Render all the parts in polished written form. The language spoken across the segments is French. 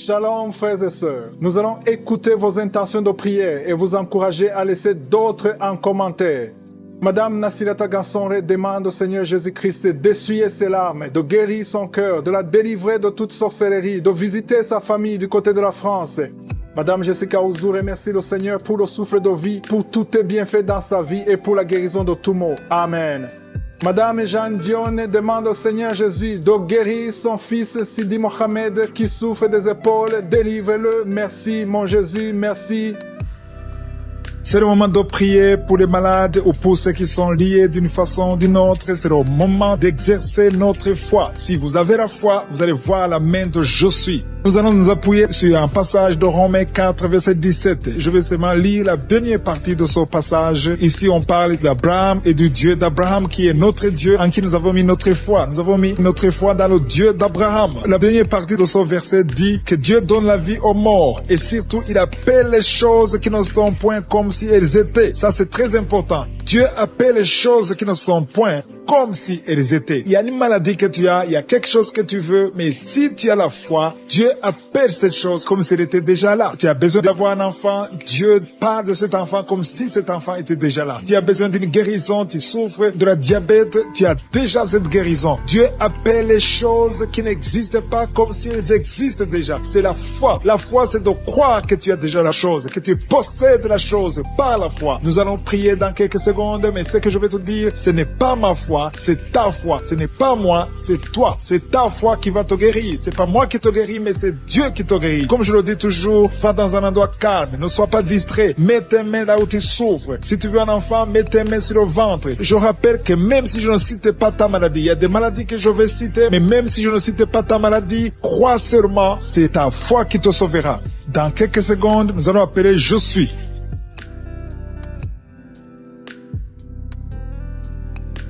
Shalom frères et sœurs, nous allons écouter vos intentions de prière et vous encourager à laisser d'autres en commentaire. Madame Nassirata Gansonre demande au Seigneur Jésus-Christ d'essuyer ses larmes, de guérir son cœur, de la délivrer de toute sorcellerie, de visiter sa famille du côté de la France. Madame Jessica Ouzou remercie le Seigneur pour le souffle de vie, pour tous tes bienfaits dans sa vie et pour la guérison de tout maux. Amen. Madame Jeanne Dionne demande au Seigneur Jésus de guérir son fils Sidi Mohamed qui souffre des épaules. Délivre-le. Merci mon Jésus, merci. C'est le moment de prier pour les malades ou pour ceux qui sont liés d'une façon ou d'une autre. C'est le moment d'exercer notre foi. Si vous avez la foi, vous allez voir la main de Je suis. Nous allons nous appuyer sur un passage de Romains 4, verset 17. Je vais seulement lire la dernière partie de ce passage. Ici, on parle d'Abraham et du Dieu d'Abraham qui est notre Dieu en qui nous avons mis notre foi. Nous avons mis notre foi dans le Dieu d'Abraham. La dernière partie de ce verset dit que Dieu donne la vie aux morts et surtout, il appelle les choses qui ne sont point comme si elles étaient. Ça, c'est très important. Dieu appelle les choses qui ne sont point comme si elles étaient. Il y a une maladie que tu as, il y a quelque chose que tu veux, mais si tu as la foi, Dieu appelle cette chose comme si elle était déjà là. Tu as besoin d'avoir un enfant, Dieu parle de cet enfant comme si cet enfant était déjà là. Tu as besoin d'une guérison, tu souffres de la diabète, tu as déjà cette guérison. Dieu appelle les choses qui n'existent pas comme si elles existent déjà. C'est la foi. La foi, c'est de croire que tu as déjà la chose, que tu possèdes la chose par la foi. Nous allons prier dans quelques secondes, mais ce que je vais te dire, ce n'est pas ma foi. C'est ta foi, ce n'est pas moi, c'est toi. C'est ta foi qui va te guérir. C'est pas moi qui te guéris, mais c'est Dieu qui te guérit. Comme je le dis toujours, va dans un endroit calme, ne sois pas distrait. Mets tes mains là où tu souffres. Si tu veux un enfant, mets tes mains sur le ventre. Je rappelle que même si je ne cite pas ta maladie, il y a des maladies que je vais citer, mais même si je ne cite pas ta maladie, crois seulement, c'est ta foi qui te sauvera. Dans quelques secondes, nous allons appeler Je suis.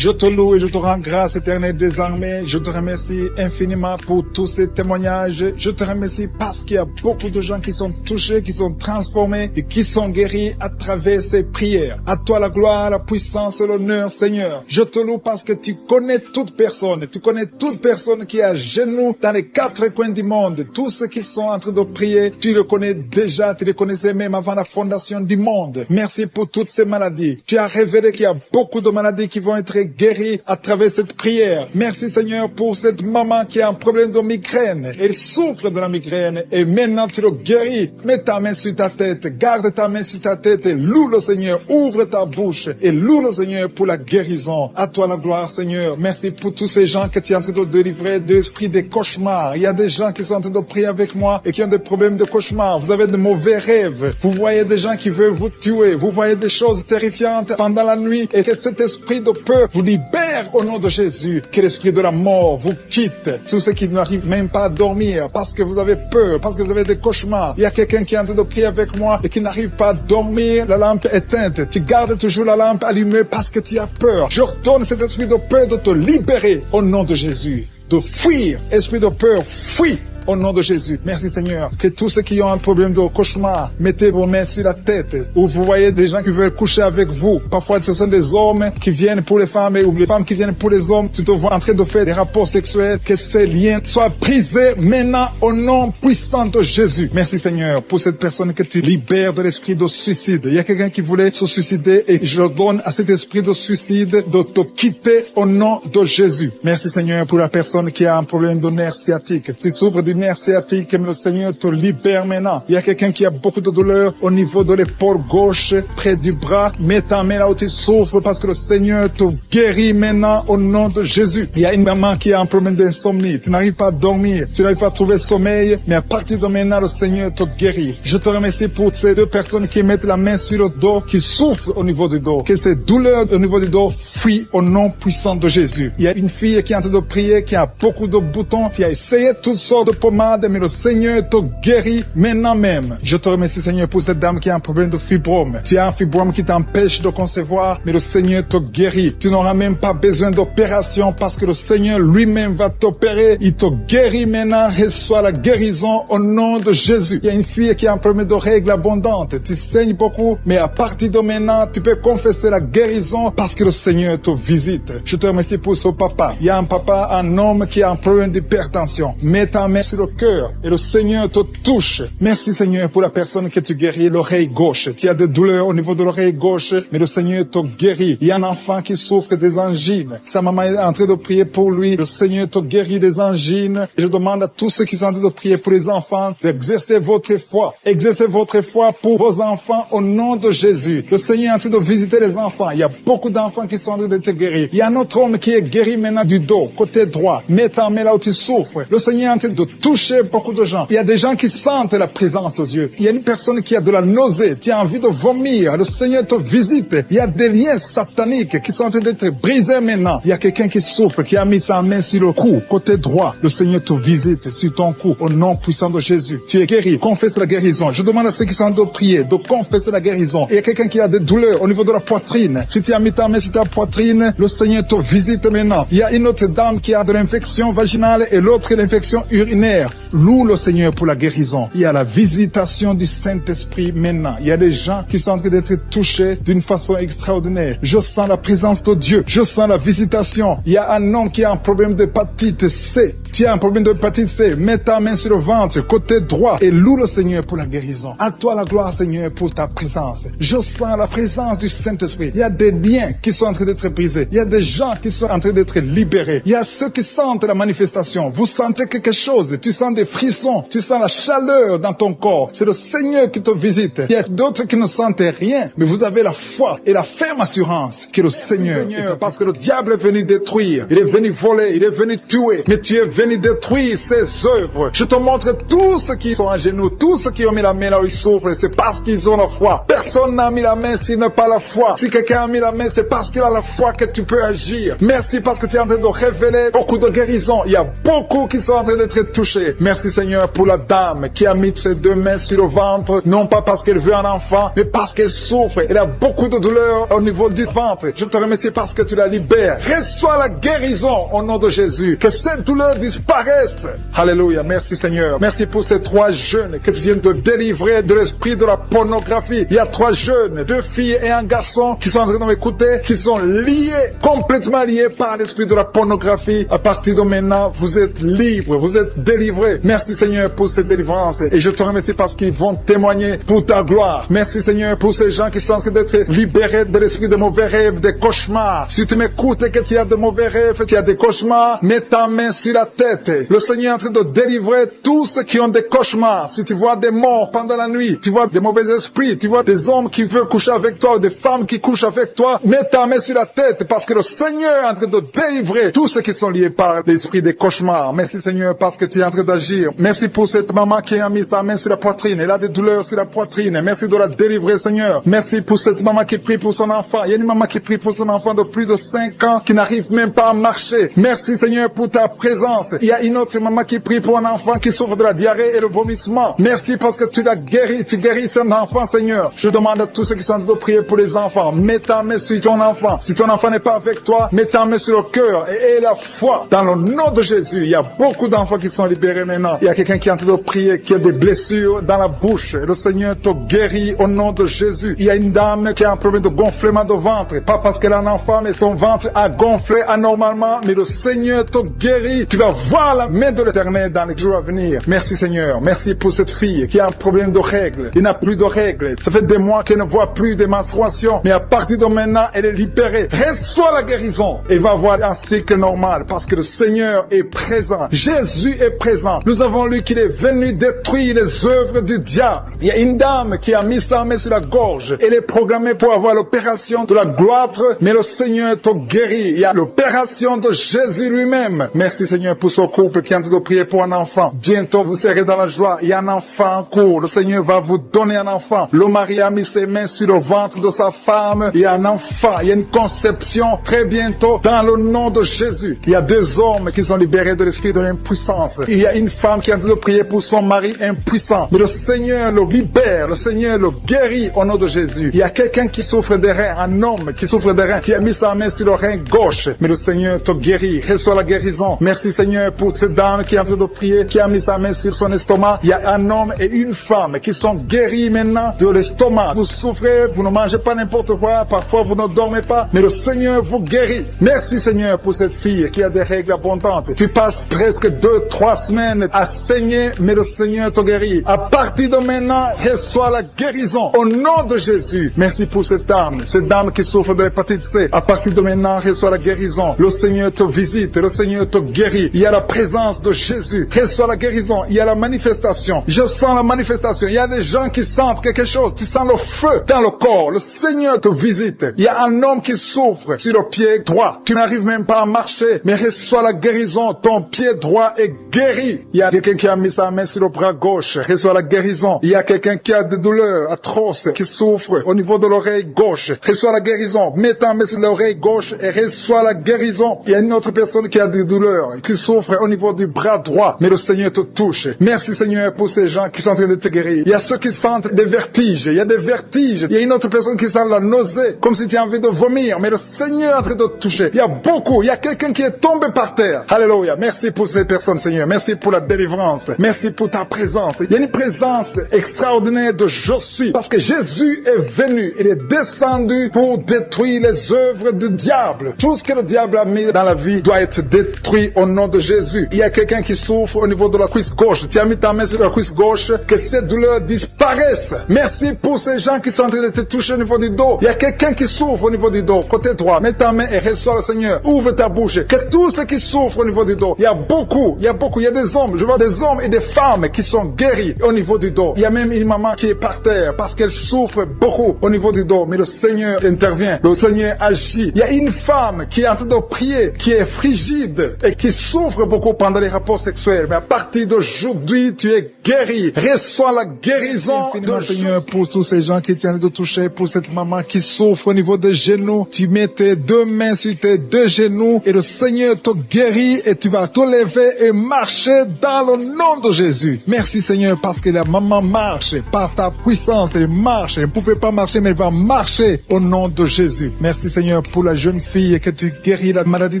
Je te loue et je te rends grâce éternelle des armées. Je te remercie infiniment pour tous ces témoignages. Je te remercie parce qu'il y a beaucoup de gens qui sont touchés, qui sont transformés et qui sont guéris à travers ces prières. À toi la gloire, la puissance et l'honneur, Seigneur. Je te loue parce que tu connais toute personne. Tu connais toute personne qui est à genoux dans les quatre coins du monde. Tous ceux qui sont en train de prier, tu le connais déjà. Tu les connaissais même avant la fondation du monde. Merci pour toutes ces maladies. Tu as révélé qu'il y a beaucoup de maladies qui vont être guérie à travers cette prière. Merci Seigneur pour cette maman qui a un problème de migraine. Elle souffre de la migraine et maintenant tu le guéris. Mets ta main sur ta tête, garde ta main sur ta tête et loue le Seigneur. Ouvre ta bouche et loue le Seigneur pour la guérison. À toi la gloire Seigneur. Merci pour tous ces gens que tu es en train de délivrer de l'esprit des cauchemars. Il y a des gens qui sont en train de prier avec moi et qui ont des problèmes de cauchemars. Vous avez de mauvais rêves. Vous voyez des gens qui veulent vous tuer. Vous voyez des choses terrifiantes pendant la nuit et que cet esprit de peur vous libère au nom de Jésus, que l'esprit de la mort vous quitte. Tous ceux qui n'arrivent même pas à dormir parce que vous avez peur, parce que vous avez des cauchemars. Il y a quelqu'un qui est en train de prier avec moi et qui n'arrive pas à dormir, la lampe éteinte. Tu gardes toujours la lampe allumée parce que tu as peur. Je redonne cet esprit de peur de te libérer au nom de Jésus. De fuir, esprit de peur, fuis. Au nom de Jésus. Merci Seigneur. Que tous ceux qui ont un problème de cauchemar, mettez vos mains sur la tête. Ou vous voyez des gens qui veulent coucher avec vous. Parfois ce sont des hommes qui viennent pour les femmes ou les femmes qui viennent pour les hommes. Tu te vois en train de faire des rapports sexuels. Que ces liens soient brisés maintenant au nom puissant de Jésus. Merci Seigneur pour cette personne que tu libères de l'esprit de suicide. Il y a quelqu'un qui voulait se suicider et je donne à cet esprit de suicide de te quitter au nom de Jésus. Merci Seigneur pour la personne qui a un problème de nerf sciatique. Tu souffres du nerf sciatique, mais le Seigneur te libère maintenant. Il y a quelqu'un qui a beaucoup de douleur au niveau de l'épaule gauche, près du bras. Mets ta main là où tu souffres parce que le Seigneur te guérit maintenant au nom de Jésus. Il y a une maman qui a un problème d'insomnie. Tu n'arrives pas à dormir, tu n'arrives pas à trouver sommeil, mais à partir de maintenant, le Seigneur te guérit. Je te remercie pour ces deux personnes qui mettent la main sur le dos, qui souffrent au niveau du dos. Que ces douleurs au niveau du dos fuient au nom puissant de Jésus. Il y a une fille qui est en train de prier, qui a beaucoup de boutons, qui a essayé toutes sortes de pommades, mais le Seigneur te guérit maintenant même. Je te remercie Seigneur pour cette dame qui a un problème de fibrome. Tu as un fibrome qui t'empêche de concevoir, mais le Seigneur te guérit. Tu n'auras même pas besoin d'opération parce que le Seigneur lui-même va t'opérer. Il te guérit maintenant. Reçois la guérison au nom de Jésus. Il y a une fille qui a un problème de règles abondantes. Tu saignes beaucoup, mais à partir de maintenant, tu peux confesser la guérison parce que le Seigneur te visite. Je te remercie pour ce papa. Il y a un papa, un homme qui a un problème d'hypertension. Mets ta main sur sur le cœur et le Seigneur te touche. Merci Seigneur pour la personne que tu guéris, l'oreille gauche. Tu as des douleurs au niveau de l'oreille gauche, mais le Seigneur te guérit. Il y a un enfant qui souffre des angines. Sa maman est en train de prier pour lui. Le Seigneur te guérit des angines. Et je demande à tous ceux qui sont en train de prier pour les enfants d'exercer votre foi. Exercez votre foi pour vos enfants au nom de Jésus. Le Seigneur est en train de visiter les enfants. Il y a beaucoup d'enfants qui sont en train d'être guéris. Il y a un autre homme qui est guéri maintenant du dos, côté droit. Mets ta main là où tu souffres. Le Seigneur est en train de toucher beaucoup de gens. Il y a des gens qui sentent la présence de Dieu. Il y a une personne qui a de la nausée, qui a envie de vomir. Le Seigneur te visite. Il y a des liens sataniques qui sont en train d'être brisés maintenant. Il y a quelqu'un qui souffre, qui a mis sa main sur le cou, côté droit. Le Seigneur te visite sur ton cou, au nom puissant de Jésus. Tu es guéri. Confesse la guérison. Je demande à ceux qui sont en train de prier de confesser la guérison. Il y a quelqu'un qui a des douleurs au niveau de la poitrine. Si tu as mis ta main sur ta poitrine, le Seigneur te visite maintenant. Il y a une autre dame qui a de l'infection vaginale et l'autre l'infection urinaire. Loue le Seigneur pour la guérison. Il y a la visitation du Saint-Esprit maintenant. Il y a des gens qui sont en train d'être touchés d'une façon extraordinaire. Je sens la présence de Dieu. Je sens la visitation. Il y a un homme qui a un problème d'hépatite C. Tu as un problème d'hépatite C. Mets ta main sur le ventre, côté droit, et loue le Seigneur pour la guérison. À toi la gloire, Seigneur, pour ta présence. Je sens la présence du Saint-Esprit. Il y a des liens qui sont en train d'être brisés. Il y a des gens qui sont en train d'être libérés. Il y a ceux qui sentent la manifestation. Vous sentez quelque chose. Tu sens des frissons. Tu sens la chaleur dans ton corps. C'est le Seigneur qui te visite. Il y a d'autres qui ne sentent rien, mais vous avez la foi et la ferme assurance que le Seigneur, parce que le diable est venu détruire. Il est venu voler. Il est venu tuer. Mais tu es venu détruire ses œuvres. Je te montre tous ceux qui sont à genoux, tous ceux qui ont mis la main là où ils souffrent. C'est parce qu'ils ont la foi. Personne n'a mis la main s'il n'a pas la foi. Si quelqu'un a mis la main, c'est parce qu'il a la foi que tu peux agir. Merci parce que tu es en train de révéler beaucoup de guérisons. Il y a beaucoup qui sont en train d'être touchés. Merci Seigneur pour la dame qui a mis ses deux mains sur le ventre, non pas parce qu'elle veut un enfant, mais parce qu'elle souffre. Elle a beaucoup de douleurs au niveau du ventre. Je te remercie parce que tu la libères. Reçois la guérison au nom de Jésus. Que cette douleur disparaisse. Alléluia. Merci Seigneur. Merci pour ces 3 jeunes que tu viens de délivrer de l'esprit de la pornographie. Il y a 3 jeunes, 2 filles et un garçon qui sont en train de m'écouter, qui sont liés, complètement liés par l'esprit de la pornographie. À partir de maintenant, vous êtes libres, vous êtes délivrés. Merci Seigneur pour cette délivrance. Et je te remercie parce qu'ils vont témoigner pour ta gloire. Merci Seigneur pour ces gens qui sont en train d'être libérés de l'esprit de mauvais rêves, des cauchemars. Si tu m'écoutes et que tu as de mauvais rêves, tu as des cauchemars, mets ta main sur la tête. Le Seigneur est en train de délivrer tous ceux qui ont des cauchemars. Si tu vois des morts pendant la nuit, tu vois des mauvais esprits, tu vois des hommes qui veulent coucher avec toi ou des femmes qui couchent avec toi, mets ta main sur la tête parce que le Seigneur est en train de délivrer tous ceux qui sont liés par l'esprit des cauchemars. Merci Seigneur parce que tu es en train d'agir. Merci pour cette maman qui a mis sa main sur la poitrine. Elle a des douleurs sur la poitrine. Merci de la délivrer Seigneur. Merci pour cette maman qui prie pour son enfant. Il y a une maman qui prie pour son enfant de plus de 5 ans qui n'arrive même pas à marcher. Merci Seigneur pour ta présence. Il y a une autre maman qui prie pour un enfant qui souffre de la diarrhée et le vomissement. Merci parce que tu l'as guéri. Tu guéris cet enfant Seigneur. Je demande à tous ceux qui sont en train de prier pour les enfants. Mets ta main sur ton enfant. Si ton enfant n'est pas avec toi, mets ta main sur le cœur et aie la foi. Dans le nom de Jésus, il y a beaucoup d'enfants qui sont libérés maintenant. Il y a quelqu'un qui est en train de prier, qui a des blessures dans la bouche. Et le Seigneur te guérit au nom de Jésus. Il y a une dame qui a un problème de gonflement de ventre. Pas parce qu'elle a un enfant, mais son ventre a gonflé anormalement. Mais le Seigneur te guérit. Tu vas voir la main de l'Éternel dans les jours à venir. Merci Seigneur. Merci pour cette fille qui a un problème de règles. Il n'a plus de règles. Ça fait des mois qu'elle ne voit plus de menstruation. Mais à partir de maintenant, elle est libérée. Reçois la guérison. Elle va avoir un cycle normal parce que le Seigneur est présent. Jésus est présent. Nous avons lu qu'il est venu détruire les œuvres du diable. Il y a une dame qui a mis sa main sur la gorge. Elle est programmée pour avoir l'opération de la gloire, mais le Seigneur te guérit. Il y a l'opération de Jésus lui-même. Merci Seigneur pour ce couple qui est en train de prier pour un enfant. Bientôt vous serez dans la joie. Il y a un enfant en cours. Le Seigneur va vous donner un enfant. Le mari a mis ses mains sur le ventre de sa femme. Il y a un enfant. Il y a une conception très bientôt dans le nom de Jésus. Il y a 2 hommes qui sont libérés de l'esprit de l'impuissance. Il y a une femme qui est en train de prier pour son mari impuissant. Mais le Seigneur le libère. Le Seigneur le guérit au nom de Jésus. Il y a quelqu'un qui souffre des reins, un homme qui souffre des reins, qui a mis sa main sur le rein gauche. Mais le Seigneur te guérit. Reçois la guérison. Merci Seigneur pour cette dame qui est en train de prier, qui a mis sa main sur son estomac. Il y a un homme et une femme qui sont guéris maintenant de l'estomac. Vous souffrez, vous ne mangez pas n'importe quoi, parfois vous ne dormez pas, mais le Seigneur vous guérit. Merci Seigneur pour cette fille qui a des règles abondantes. Tu passes presque 2-3 semaine a saigné, mais le Seigneur te guérit. À partir de maintenant, reçois la guérison. Au nom de Jésus. Merci pour cette dame qui souffre de l'hépatite C. À partir de maintenant, reçois la guérison. Le Seigneur te visite, le Seigneur te guérit. Il y a la présence de Jésus. Reçois la guérison. Il y a la manifestation. Je sens la manifestation. Il y a des gens qui sentent quelque chose. Tu sens le feu dans le corps. Le Seigneur te visite. Il y a un homme qui souffre sur le pied droit. Tu n'arrives même pas à marcher, mais reçois la guérison. Ton pied droit est guéri. Il y a quelqu'un qui a mis sa main sur le bras gauche. Reçois la guérison. Il y a quelqu'un qui a des douleurs atroces, qui souffre au niveau de l'oreille gauche. Reçois la guérison. Mets ta main sur l'oreille gauche et reçois la guérison. Il y a une autre personne qui a des douleurs, qui souffre au niveau du bras droit, mais le Seigneur te touche. Merci Seigneur pour ces gens qui sont en train de te guérir. Il y a ceux qui sentent des vertiges. Il y a des vertiges. Il y a une autre personne qui sent la nausée, comme si tu as envie de vomir, mais le Seigneur est en train de te toucher. Il y a beaucoup. Il y a quelqu'un qui est tombé par terre. Alléluia. Merci pour ces personnes, Seigneur. Merci pour la délivrance. Merci pour ta présence. Il y a une présence extraordinaire de je suis, parce que Jésus est venu. Il est descendu pour détruire les œuvres du diable. Tout ce que le diable a mis dans la vie doit être détruit au nom de Jésus. Il y a quelqu'un qui souffre au niveau de la cuisse gauche. Tu as mis ta main sur la cuisse gauche, que ces douleurs disparaissent. Merci pour ces gens qui sont en train de te toucher au niveau du dos. Il y a quelqu'un qui souffre au niveau du dos, côté droit. Mets ta main et reçois le Seigneur. Ouvre ta bouche. Que tous ceux qui souffrent au niveau du dos, il y a beaucoup. Il y a des hommes. Je vois des hommes et des femmes qui sont guéris au niveau du dos. Il y a même une maman qui est par terre parce qu'elle souffre beaucoup au niveau du dos. Mais le Seigneur intervient. Le Seigneur agit. Il y a une femme qui est en train de prier, qui est frigide et qui souffre beaucoup pendant les rapports sexuels. Mais à partir d'aujourd'hui, tu es guéri. Reçois la guérison de Seigneur pour tous ces gens qui tiennent de toucher, pour cette maman qui souffre au niveau des genoux. Tu mets tes deux mains sur tes deux genoux et le Seigneur te guérit et tu vas te lever et marcher dans le nom de Jésus. Merci Seigneur parce que la maman marche par ta puissance. Elle marche. Elle ne pouvait pas marcher mais elle va marcher au nom de Jésus. Merci Seigneur pour la jeune fille que tu guéris la maladie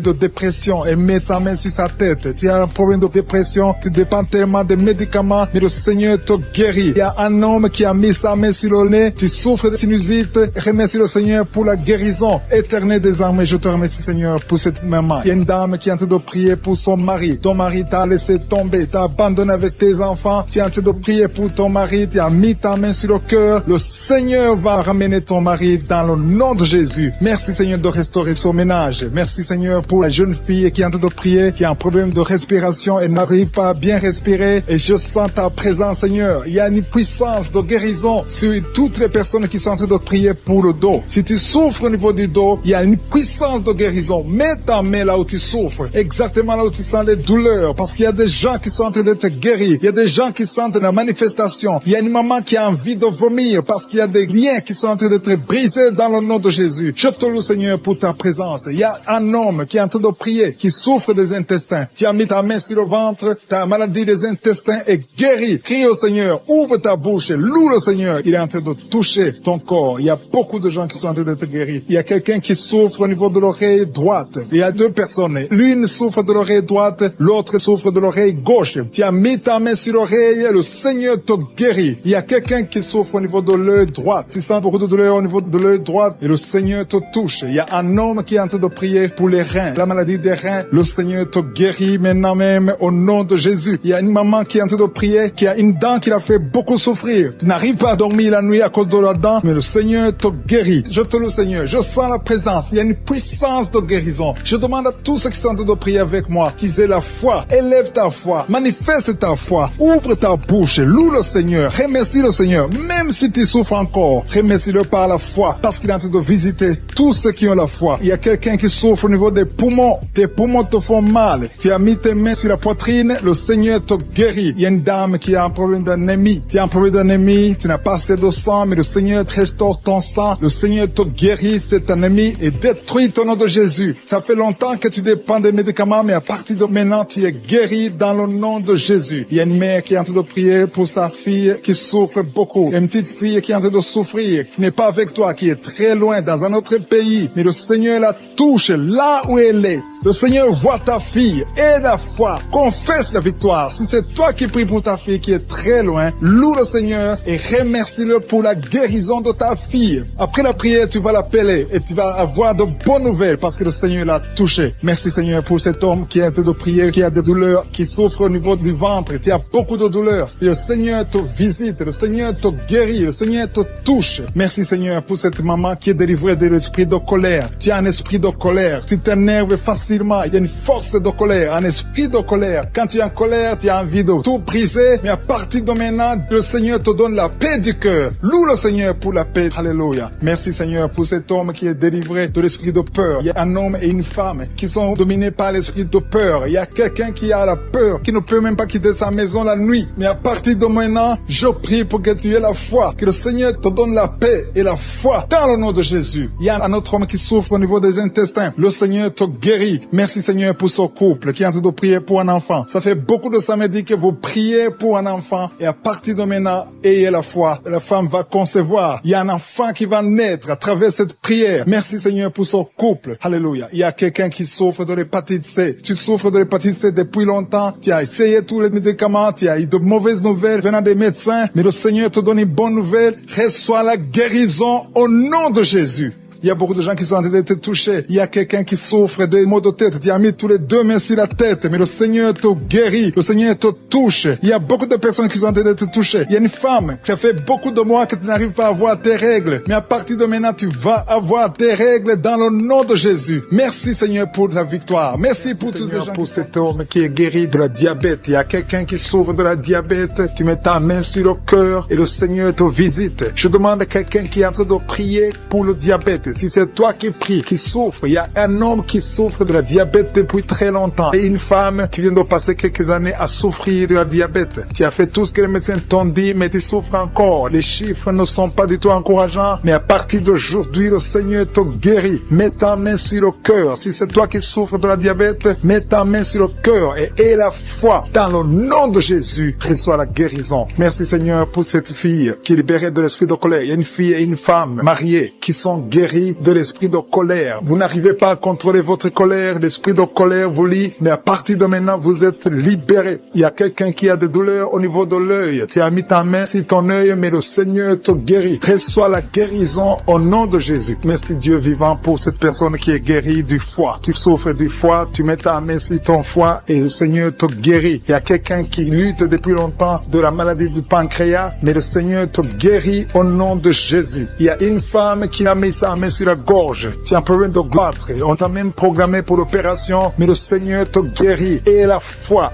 de dépression et mets ta main sur sa tête. Tu as un problème de dépression, tu dépends tellement des médicaments, mais le Seigneur te guérit. Il y a un homme qui a mis sa main sur le nez, tu souffres de sinusite, remercie le Seigneur pour la guérison éternelle des armées. Je te remercie Seigneur pour cette maman. Il y a une dame qui est en train de prier pour son mari. Ton mari t'a laissé tomber, t'a abandonné avec tes enfants. Tu es en train de prier pour ton mari, tu as mis ta main sur le cœur. Le Seigneur va ramener ton mari dans le nom de Jésus. Merci Seigneur de restaurer son ménage. Merci Seigneur pour la jeune fille qui est en train de prier, qui a un problème de respiration et n'arrive pas à bien respirer. Et je sens ta présence Seigneur. Il y a une puissance de guérison sur toutes les personnes qui sont en train de prier pour le dos. Si tu souffres au niveau du dos, il y a une puissance de guérison. Mets ta main là où tu souffres, exactement là où tu sens les douleurs, parce qu'il y a des gens qui sont en train d'être guéris. Il y a des gens qui sentent la manifestation. Il y a une maman qui a envie de vomir parce qu'il y a des liens qui sont en train d'être brisés dans le nom de Jésus. Je te loue Seigneur pour ta présence. Il y a un homme qui est en train de prier, qui souffre des intestins. Tu as mis ta main sur le ventre, ta maladie des intestins est guérie. Crie au Seigneur, ouvre ta bouche, loue le Seigneur. Il est en train de toucher ton corps. Il y a beaucoup de gens qui sont en train d'être guéris. Il y a quelqu'un qui souffre au niveau de l'oreille droite. Il y a deux personnes. L'une souffre de l'oreille droite, l'autre souffre de l'oreille gauche. Tu as mis ta main sur l'oreille, le Seigneur te guérit. Il y a quelqu'un qui souffre au niveau de l'œil droit. Tu sens beaucoup de douleur au niveau de l'œil droit et le Seigneur te touche. Il y a un homme qui est en train de prier pour les reins. La maladie des reins, le Seigneur te guérit maintenant même au nom de Jésus. Il y a une maman qui est en train de prier, qui a une dent qui l'a fait beaucoup souffrir. Tu n'arrives pas à dormir la nuit à cause de la dent, mais le Seigneur te guérit. Je te loue Seigneur, je sens la présence. Il y a une puissance de guérison. Je demande à tous ceux qui sont en train de prier avec moi qu'ils aient la foi. Élève ta foi, manifeste ta foi, ouvre ta bouche, loue le Seigneur, remercie le Seigneur. Même si tu souffres encore, remercie-le par la foi, parce qu'il est en train de visiter tous ceux qui ont la foi. Il y a quelqu'un qui souffre au niveau des poumons. Tes poumons te font mal. Tu as mis tes mains sur la poitrine, le Seigneur te guérit. Il y a une dame qui a un problème d'anémie. Tu as un problème d'anémie, tu n'as pas assez de sang, mais le Seigneur restaure ton sang. Le Seigneur te guérit cette anémie et détruit ton nom de Jésus. Ça fait longtemps que tu dépends des médicaments, mais à partir de maintenant, tu es guéri dans le nom de Jésus. Il y a une mère qui est en train de prier pour sa fille qui souffre beaucoup. Il y a une petite fille qui est en train de souffrir, qui n'est pas avec toi, qui est très loin dans un autre pays. Mais le Seigneur la touche là où elle est. Le Seigneur voit ta fille et la foi. Confesse la victoire. Si c'est toi qui pries pour ta fille qui est très loin, loue le Seigneur et remercie-le pour la guérison de ta fille. Après la prière, tu vas l'appeler et tu vas avoir de bonnes nouvelles parce que le Seigneur l'a touché. Merci Seigneur pour cet homme qui est en train de prier, qui a des douleurs douleurs, qui souffre au niveau du ventre, tu as beaucoup de douleurs. Et le Seigneur te visite, le Seigneur te guérit, le Seigneur te touche. Merci Seigneur pour cette maman qui est délivrée de l'esprit de colère. Tu as un esprit de colère, tu t'énerves facilement, il y a une force de colère, un esprit de colère. Quand tu es en colère, tu as envie de tout briser, mais à partir de maintenant, le Seigneur te donne la paix du cœur. Loue le Seigneur pour la paix. Alléluia. Merci Seigneur pour cet homme qui est délivré de l'esprit de peur. Il y a un homme et une femme qui sont dominés par l'esprit de peur. Il y a quelqu'un qui a la peur, qui ne peut même pas quitter sa maison la nuit. Mais à partir de maintenant, je prie pour que tu aies la foi, que le Seigneur te donne la paix et la foi dans le nom de Jésus. Il y a un autre homme qui souffre au niveau des intestins. Le Seigneur te guérit. Merci Seigneur pour ce couple qui est en train de prier pour un enfant. Ça fait beaucoup de samedis que vous priez pour un enfant et à partir de maintenant, ayez la foi. La femme va concevoir. Il y a un enfant qui va naître à travers cette prière. Merci Seigneur pour ce couple. Alléluia. Il y a quelqu'un qui souffre de l'hépatite C. Tu souffres de l'hépatite C depuis longtemps. Tu as essayé tous les médicaments. Tu as eu de mauvaises nouvelles venant des médecins. Mais le Seigneur te donne une bonne nouvelle. Reçois la guérison au nom de Jésus. Il y a beaucoup de gens qui sont en train d'être touchés. Il y a quelqu'un qui souffre de maux de tête. Tu as mis tous les deux mains sur la tête, mais le Seigneur te guérit. Le Seigneur te touche. Il y a beaucoup de personnes qui sont en train d'être touchées. Il y a une femme, ça fait beaucoup de mois que tu n'arrives pas à avoir tes règles. Mais à partir de maintenant, tu vas avoir tes règles dans le nom de Jésus. Merci Seigneur pour la victoire. Merci pour tous ces gens. Pour cet homme qui est guéri de la diabète. Il y a quelqu'un qui souffre de la diabète. Tu mets ta main sur le cœur et le Seigneur te visite. Je demande à quelqu'un qui est en train de prier pour le diabète. Si c'est toi qui pries, qui souffre, il y a un homme qui souffre de la diabète depuis très longtemps et une femme qui vient de passer quelques années à souffrir de la diabète. Tu as fait tout ce que les médecins t'ont dit, mais tu souffres encore. Les chiffres ne sont pas du tout encourageants, mais à partir d'aujourd'hui, le Seigneur te guérit. Mets ta main sur le cœur. Si c'est toi qui souffres de la diabète, mets ta main sur le cœur et aie la foi. Dans le nom de Jésus, reçois la guérison. Merci Seigneur pour cette fille qui est libérée de l'esprit de colère. Il y a une fille et une femme mariées qui sont guéries de l'esprit de colère. Vous n'arrivez pas à contrôler votre colère, l'esprit de colère vous lie, mais à partir de maintenant, vous êtes libérés. Il y a quelqu'un qui a des douleurs au niveau de l'œil. Tu as mis ta main sur ton œil, mais le Seigneur te guérit. Reçois la guérison au nom de Jésus. Merci Dieu vivant pour cette personne qui est guérie du foie. Tu souffres du foie, tu mets ta main sur ton foie et le Seigneur te guérit. Il y a quelqu'un qui lutte depuis longtemps de la maladie du pancréas, mais le Seigneur te guérit au nom de Jésus. Il y a une femme qui a mis sa main sur la gorge. Tu as un problème de goitre. On t'a même programmé pour l'opération, mais le Seigneur te guérit. Et la foi,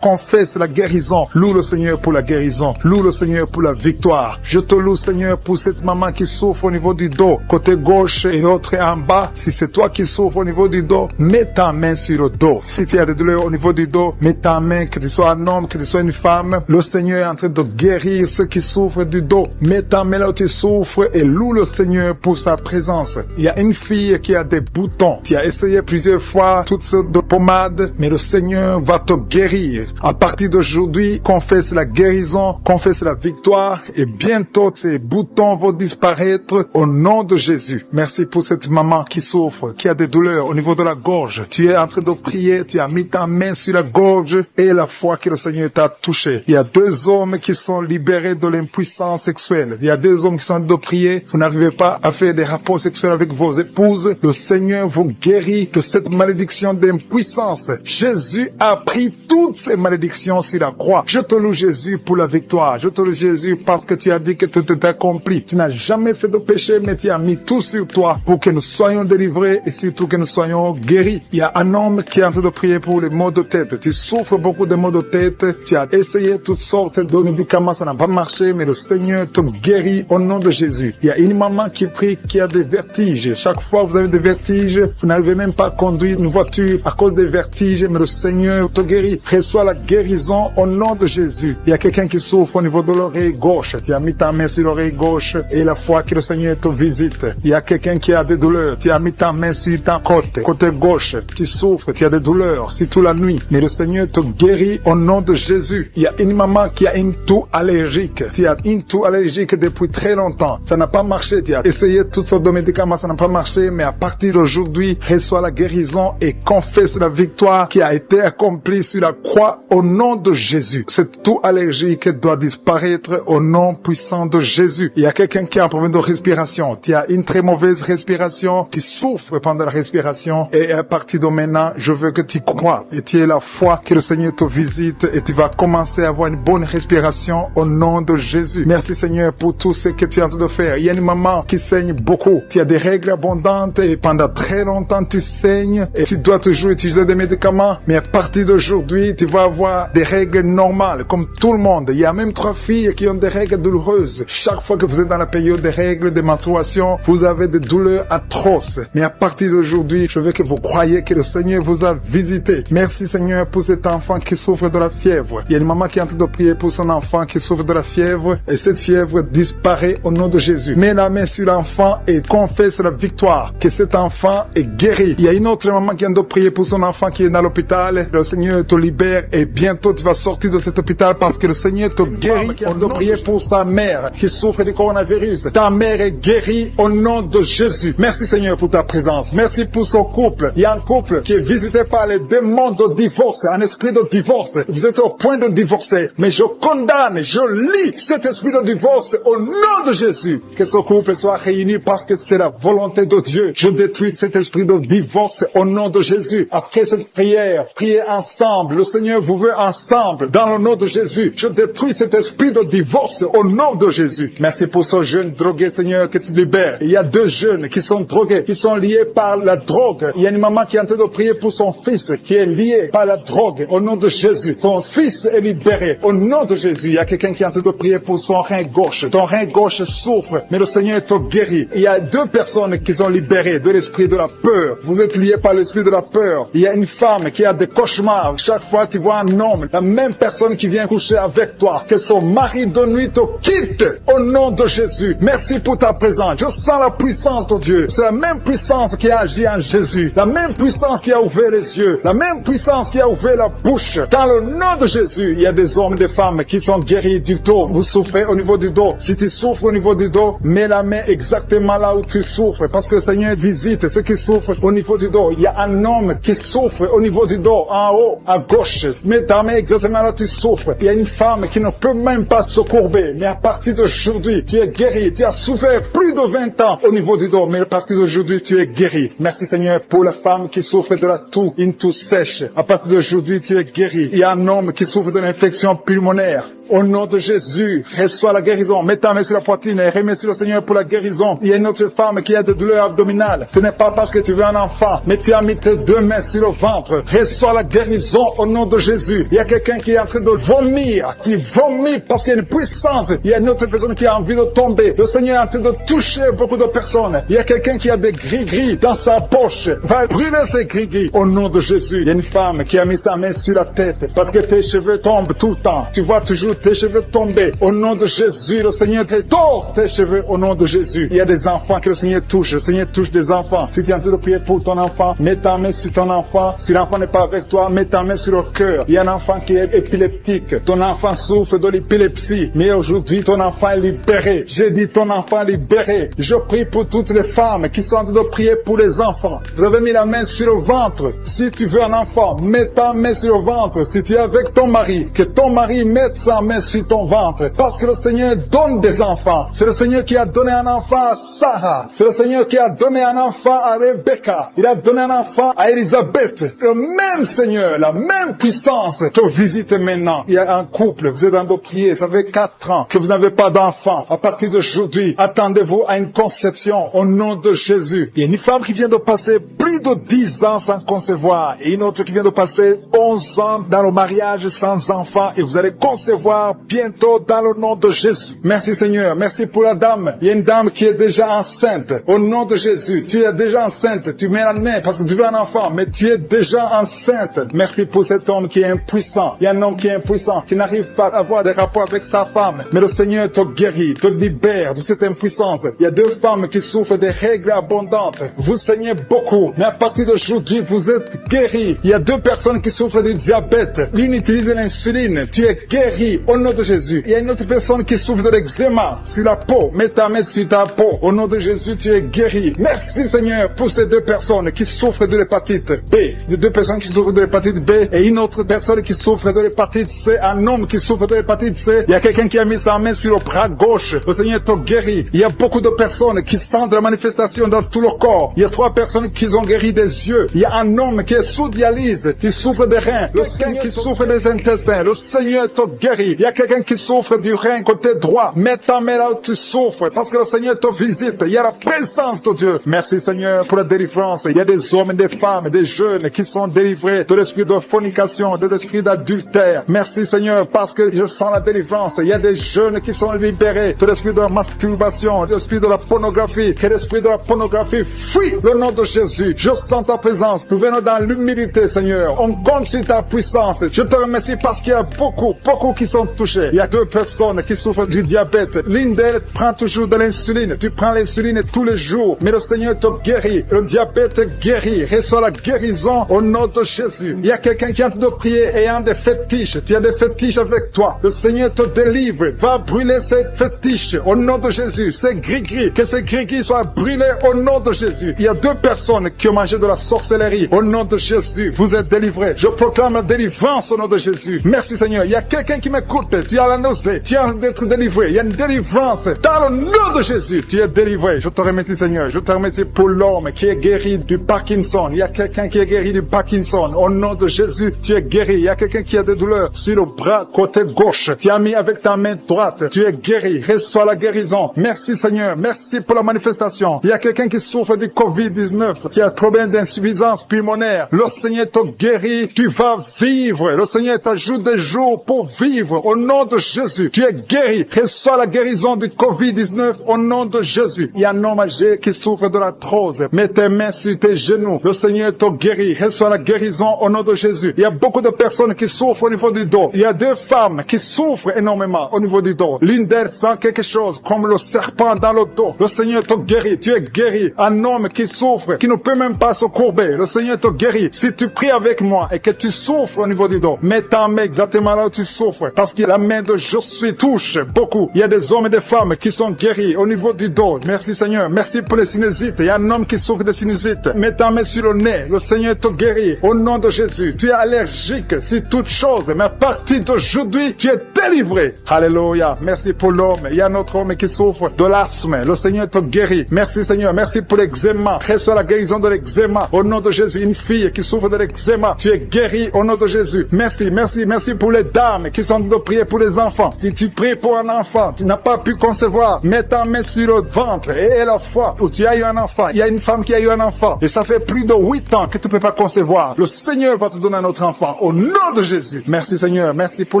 confesse la guérison. Loue le Seigneur pour la guérison. Loue le Seigneur pour la victoire. Je te loue Seigneur pour cette maman qui souffre au niveau du dos, côté gauche et l'autre en bas. Si c'est toi qui souffres au niveau du dos, mets ta main sur le dos. Si tu as des douleurs au niveau du dos, mets ta main, que tu sois un homme, que tu sois une femme. Le Seigneur est en train de guérir ceux qui souffrent du dos. Mets ta main là où tu souffres et loue le Seigneur pour sa présence. Il y a une fille qui a des boutons. Tu as essayé plusieurs fois toutes sortes de pommades, mais le Seigneur va te guérir. À partir d'aujourd'hui, confesse la guérison, confesse la victoire et bientôt ces boutons vont disparaître au nom de Jésus. Merci pour cette maman qui souffre, qui a des douleurs au niveau de la gorge. Tu es en train de prier, tu as mis ta main sur la gorge et la foi que le Seigneur t'a touché. Il y a deux hommes qui sont libérés de l'impuissance sexuelle. Il y a deux hommes qui sont en train de prier. Vous n'arrivez pas à faire des rapports sexuels avec vos épouses. Le Seigneur vous guérit de cette malédiction d'impuissance. Jésus a pris toutes ces malédictions sur la croix. Je te loue Jésus pour la victoire. Je te loue Jésus parce que tu as dit que tout est accompli. Tu n'as jamais fait de péché, mais tu as mis tout sur toi pour que nous soyons délivrés et surtout que nous soyons guéris. Il y a un homme qui est en train de prier pour les maux de tête. Tu souffres beaucoup de maux de tête. Tu as essayé toutes sortes de médicaments, ça n'a pas marché, mais le Seigneur te guérit au nom de Jésus. Il y a une maman qui prie, qui a des vertiges. Chaque fois que vous avez des vertiges, vous n'arrivez même pas à conduire une voiture à cause des vertiges, mais le Seigneur te guérit. Reçois la guérison au nom de Jésus. Il y a quelqu'un qui souffre au niveau de l'oreille gauche. Tu as mis ta main sur l'oreille gauche et la foi que le Seigneur te visite. Il y a quelqu'un qui a des douleurs. Tu as mis ta main sur ta côté gauche. Tu souffres, tu as des douleurs, c'est toute la nuit. Mais le Seigneur te guérit au nom de Jésus. Il y a une maman qui a une toux allergique. Tu as une toux allergique depuis très longtemps. Ça n'a pas marché. Tu as essayé toutes sortes de médicaments, ça n'a pas marché, mais à partir d'aujourd'hui, reçois la guérison et confesse la victoire qui a été accomplie sur la croix au nom de Jésus. Cette toux allergique doit disparaître au nom puissant de Jésus. Il y a quelqu'un qui a un problème de respiration. Tu as une très mauvaise respiration, tu souffres pendant la respiration et à partir de maintenant, je veux que tu crois et tu aies la foi que le Seigneur te visite et tu vas commencer à avoir une bonne respiration au nom de Jésus. Merci Seigneur pour tout ce que tu es en train de faire. Il y a une maman qui saigne beaucoup. Tu as des règles abondantes et pendant très longtemps tu saignes et tu dois toujours utiliser des médicaments, mais à partir d'aujourd'hui, tu vas avoir des règles normales comme tout le monde. Il y a même 3 filles qui ont des règles douloureuses. Chaque fois que vous êtes dans la période des règles, des menstruations, vous avez des douleurs atroces. Mais à partir d'aujourd'hui, je veux que vous croyiez que le Seigneur vous a visité. Merci Seigneur pour cet enfant qui souffre de la fièvre. Il y a une maman qui est en train de prier pour son enfant qui souffre de la fièvre et cette fièvre disparaît au nom de Jésus. Mets la main sur l'enfant et confesse la victoire, que cet enfant est guéri. Il y a une autre maman qui vient de prier pour son enfant qui est dans l'hôpital. Le Seigneur te libère et bientôt tu vas sortir de cet hôpital parce que le Seigneur te guérit. On doit prier pour sa mère qui souffre du coronavirus. Ta mère est guérie au nom de Jésus. Merci Seigneur pour ta présence. Merci pour son couple. Il y a un couple qui est visité par les démons de divorce, un esprit de divorce. Vous êtes au point de divorcer, mais je condamne, je lis cet esprit de divorce au nom de Jésus. Que ce couple soit réuni parce que c'est la volonté de Dieu. Je détruis cet esprit de divorce au nom de Jésus. Après cette prière, priez ensemble. Le Seigneur vous veut ensemble dans le nom de Jésus. Je détruis cet esprit de divorce au nom de Jésus. Merci pour ce jeune drogué, Seigneur, que tu libères. Il y a 2 jeunes qui sont drogués, qui sont liés par la drogue. Il y a une maman qui est en train de prier pour son fils qui est lié par la drogue au nom de Jésus. Ton fils est libéré au nom de Jésus. Il y a quelqu'un qui est en train de prier pour son rein gauche. Ton rein gauche souffre, mais le Seigneur te guérit. Il y a 2 personnes qui sont libérées de l'esprit de la peur. Vous êtes liés par l'esprit de la peur. Il y a une femme qui a des cauchemars. Chaque fois tu vois un homme, la même personne qui vient coucher avec toi, que son mari de nuit te quitte au nom de Jésus. Merci pour ta présence. Je sens la puissance de Dieu. C'est la même puissance qui a agi en Jésus. La même puissance qui a ouvert les yeux. La même puissance qui a ouvert la bouche. Dans le nom de Jésus, il y a des hommes et des femmes qui sont guéris du dos. Vous souffrez au niveau du dos. Si tu souffres au niveau du dos, mets la main exactement là où tu souffres. Parce que le Seigneur visite ceux qui souffrent au niveau du dos. Il y a un homme qui souffre au niveau du dos, en haut, à gauche. Mets ta main exactement là où tu souffres. Il y a une femme qui ne peut même pas se courber. Mais à partir d'aujourd'hui, tu es guéri. Tu as souffert plus de 20 ans au niveau du dos. Mais à partir d'aujourd'hui, tu es guéri. Merci Seigneur pour la femme qui souffre de la toux, une toux sèche. À partir d'aujourd'hui, tu es guéri. Il y a un homme qui souffre de l'infection pulmonaire. Au nom de Jésus, reçois la guérison. Mets ta main sur la poitrine et remercie le Seigneur pour la guérison. Il y a une autre femme qui a des douleurs abdominales. Ce n'est pas parce que tu veux un enfant, mais tu as mis tes 2 mains sur le ventre. Reçois la guérison au nom de Jésus. Il y a quelqu'un qui est en train de vomir. Tu vomis parce qu'il y a une puissance. Il y a une autre personne qui a envie de tomber. Le Seigneur est en train de toucher beaucoup de personnes. Il y a quelqu'un qui a des gris-gris dans sa poche. Va brûler ces gris-gris au nom de Jésus. Il y a une femme qui a mis sa main sur la tête parce que tes cheveux tombent tout le temps. Tu vois toujours tes cheveux tomber. Au nom de Jésus, le Seigneur te tord tes cheveux au nom de Jésus. Il y a des enfants que le Seigneur touche. Le Seigneur touche des enfants. Si tu es en train de prier pour ton enfant, mets ta main sur ton enfant. Si l'enfant n'est pas avec toi, mets ta main sur le cœur. Il y a un enfant qui est épileptique. Ton enfant souffre de l'épilepsie. Mais aujourd'hui, ton enfant est libéré. J'ai dit ton enfant est libéré. Je prie pour toutes les femmes qui sont en train de prier pour les enfants. Vous avez mis la main sur le ventre. Si tu veux un enfant, mets ta main sur le ventre. Si tu es avec ton mari, que ton mari mette sa main sur ton ventre. Parce que le Seigneur donne des enfants. C'est le Seigneur qui a donné un enfant à Sarah. C'est le Seigneur qui a donné un enfant à Rebecca. Il a donné un enfant à Élisabeth. Le même Seigneur, la même puissance te visite maintenant. Il y a un couple, vous êtes en train de prier, ça fait 4 ans que vous n'avez pas d'enfant. À partir d'aujourd'hui, attendez-vous à une conception au nom de Jésus. Il y a une femme qui vient de passer plus de 10 ans sans concevoir et une autre qui vient de passer 11 ans dans le mariage sans enfant et vous allez concevoir bientôt dans le nom de Jésus. Merci Seigneur, merci pour la dame. Il y a une dame qui est déjà enceinte. Au nom de Jésus, tu es déjà enceinte. Tu mets la main parce que tu veux un enfant, mais tu es déjà enceinte. Merci pour cet homme qui est impuissant. Il y a un homme qui est impuissant, qui n'arrive pas à avoir des rapports avec sa femme. Mais le Seigneur te guérit, te libère de cette impuissance. Il y a 2 femmes qui souffrent des règles abondantes. Vous saignez beaucoup, mais à partir d'aujourd'hui, vous êtes guéris. Il y a 2 personnes qui souffrent du diabète. L'une utilise l'insuline. Tu es guéri au nom de Jésus. Il y a une autre personne qui souffre de l'eczéma sur la peau. Mets ta main sur ta peau. Au nom de Jésus, tu es guéri. Merci Seigneur pour ces deux personnes qui souffrent de l'hépatite B. Les deux personnes qui souffrent de l'hépatite B et une autre personne qui souffre de l'hépatite C. Un homme qui souffre de l'hépatite C. Il y a quelqu'un qui a mis sa main sur le bras gauche. Le Seigneur t'a guéri. Il y a beaucoup de personnes qui sentent la manifestation dans tout le corps. Il y a 3 personnes qui ont guéri des yeux. Il y a un homme qui est sous dialyse, qui souffre des reins. Le Seigneur qui souffre des intestins. Le Seigneur t'a guéri. Il y a quelqu'un qui souffre du rein côté droit. Mets ta main là où tu souffres parce que le Seigneur te visite. Il y a la présence de Dieu. Merci Seigneur pour la délivrance. Il y a des hommes et des femmes, des jeunes qui sont délivrés de l'esprit de fornication, de l'esprit d'adultère. Merci Seigneur parce que je sens la délivrance. Il y a des jeunes qui sont libérés de l'esprit de la masturbation, de l'esprit de la pornographie. Que l'esprit de la pornographie fuit le nom de Jésus. Je sens ta présence. Nous venons dans l'humilité Seigneur. On compte sur ta puissance. Je te remercie parce qu'il y a beaucoup qui sont touchés. Il y a 2 personnes qui souffrent du diabète. L'une d'elles prend toujours de l'insuline. Tu prends l'insuline tous les jours. Mais le Seigneur te guérit. Le diabète guérit. Reçois la guérison au nom de Jésus. Il y a quelqu'un qui est en train de prier ayant des fétiches. Tu as des fétiches avec toi. Le Seigneur te délivre. Va brûler ces fétiches au nom de Jésus. Ces gris-gris. Que ces gris-gris soient brûlés au nom de Jésus. Il y a 2 personnes qui ont mangé de la sorcellerie. Au nom de Jésus, vous êtes délivrés. Je proclame la délivrance au nom de Jésus. Merci Seigneur. Il y a quelqu'un qui m'écoute. Tu as la nausée. Tu as d'être délivré. Il y a une délivrance. Dans le nom de Jésus, tu es délivré. Je te remercie Seigneur. Je te remercie pour l'homme qui est guéri du Parkinson. Il y a quelqu'un qui est guéri du Parkinson. Au nom de Jésus, tu es guéri. Il y a quelqu'un qui a des douleurs sur le bras côté gauche. Tu as mis avec ta main droite. Tu es guéri. Reçois la guérison. Merci Seigneur. Merci pour la manifestation. Il y a quelqu'un qui souffre du COVID-19. Tu as un problème d'insuffisance pulmonaire. Le Seigneur te guérit. Tu vas vivre. Le Seigneur t'ajoute des jours pour vivre. Au nom de Jésus, tu es guéri. Reçois la guérison du COVID-19 au nom de Jésus. Il y a un homme âgé qui souffre de l'arthrose. Mets tes mains sur tes genoux. Le Seigneur te guérit. Reçois la guérison au nom de Jésus. Il y a beaucoup de personnes qui souffrent au niveau du dos. Il y a 2 femmes qui souffrent énormément au niveau du dos. L'une d'elles sent quelque chose comme le serpent dans le dos. Le Seigneur te guérit. Tu es guéri. Un homme qui souffre, qui ne peut même pas se courber. Le Seigneur te guérit. Si tu pries avec moi et que tu souffres au niveau du dos, mets ta main exactement là où tu souffres. Parce que la main de Josué touche beaucoup. Il y a des hommes et des femmes qui sont guéris au niveau du dos. Merci Seigneur. Merci pour les sinusites. Il y a un homme qui souffre de sinusite. Mets ta main sur le nez. Le Seigneur te guérit. Au nom de Jésus. Tu es allergique sur toutes choses. Mais à partir d'aujourd'hui, tu es délivré. Alléluia. Merci pour l'homme. Il y a un autre homme qui souffre de l'asthme. Le Seigneur te guérit. Merci Seigneur. Merci pour l'eczéma. Reçois la guérison de l'eczéma. Au nom de Jésus. Une fille qui souffre de l'eczéma. Tu es guéri au nom de Jésus. Merci, merci, merci pour les dames qui sont de prier pour les enfants. Si tu pries pour un enfant, tu n'as pas pu concevoir, mets ta main sur le ventre et la fois où tu as eu un enfant. Il y a une femme qui a eu un enfant et ça fait plus de 8 ans que tu ne peux pas concevoir. Le Seigneur va te donner un autre enfant au nom de Jésus. Merci Seigneur, merci pour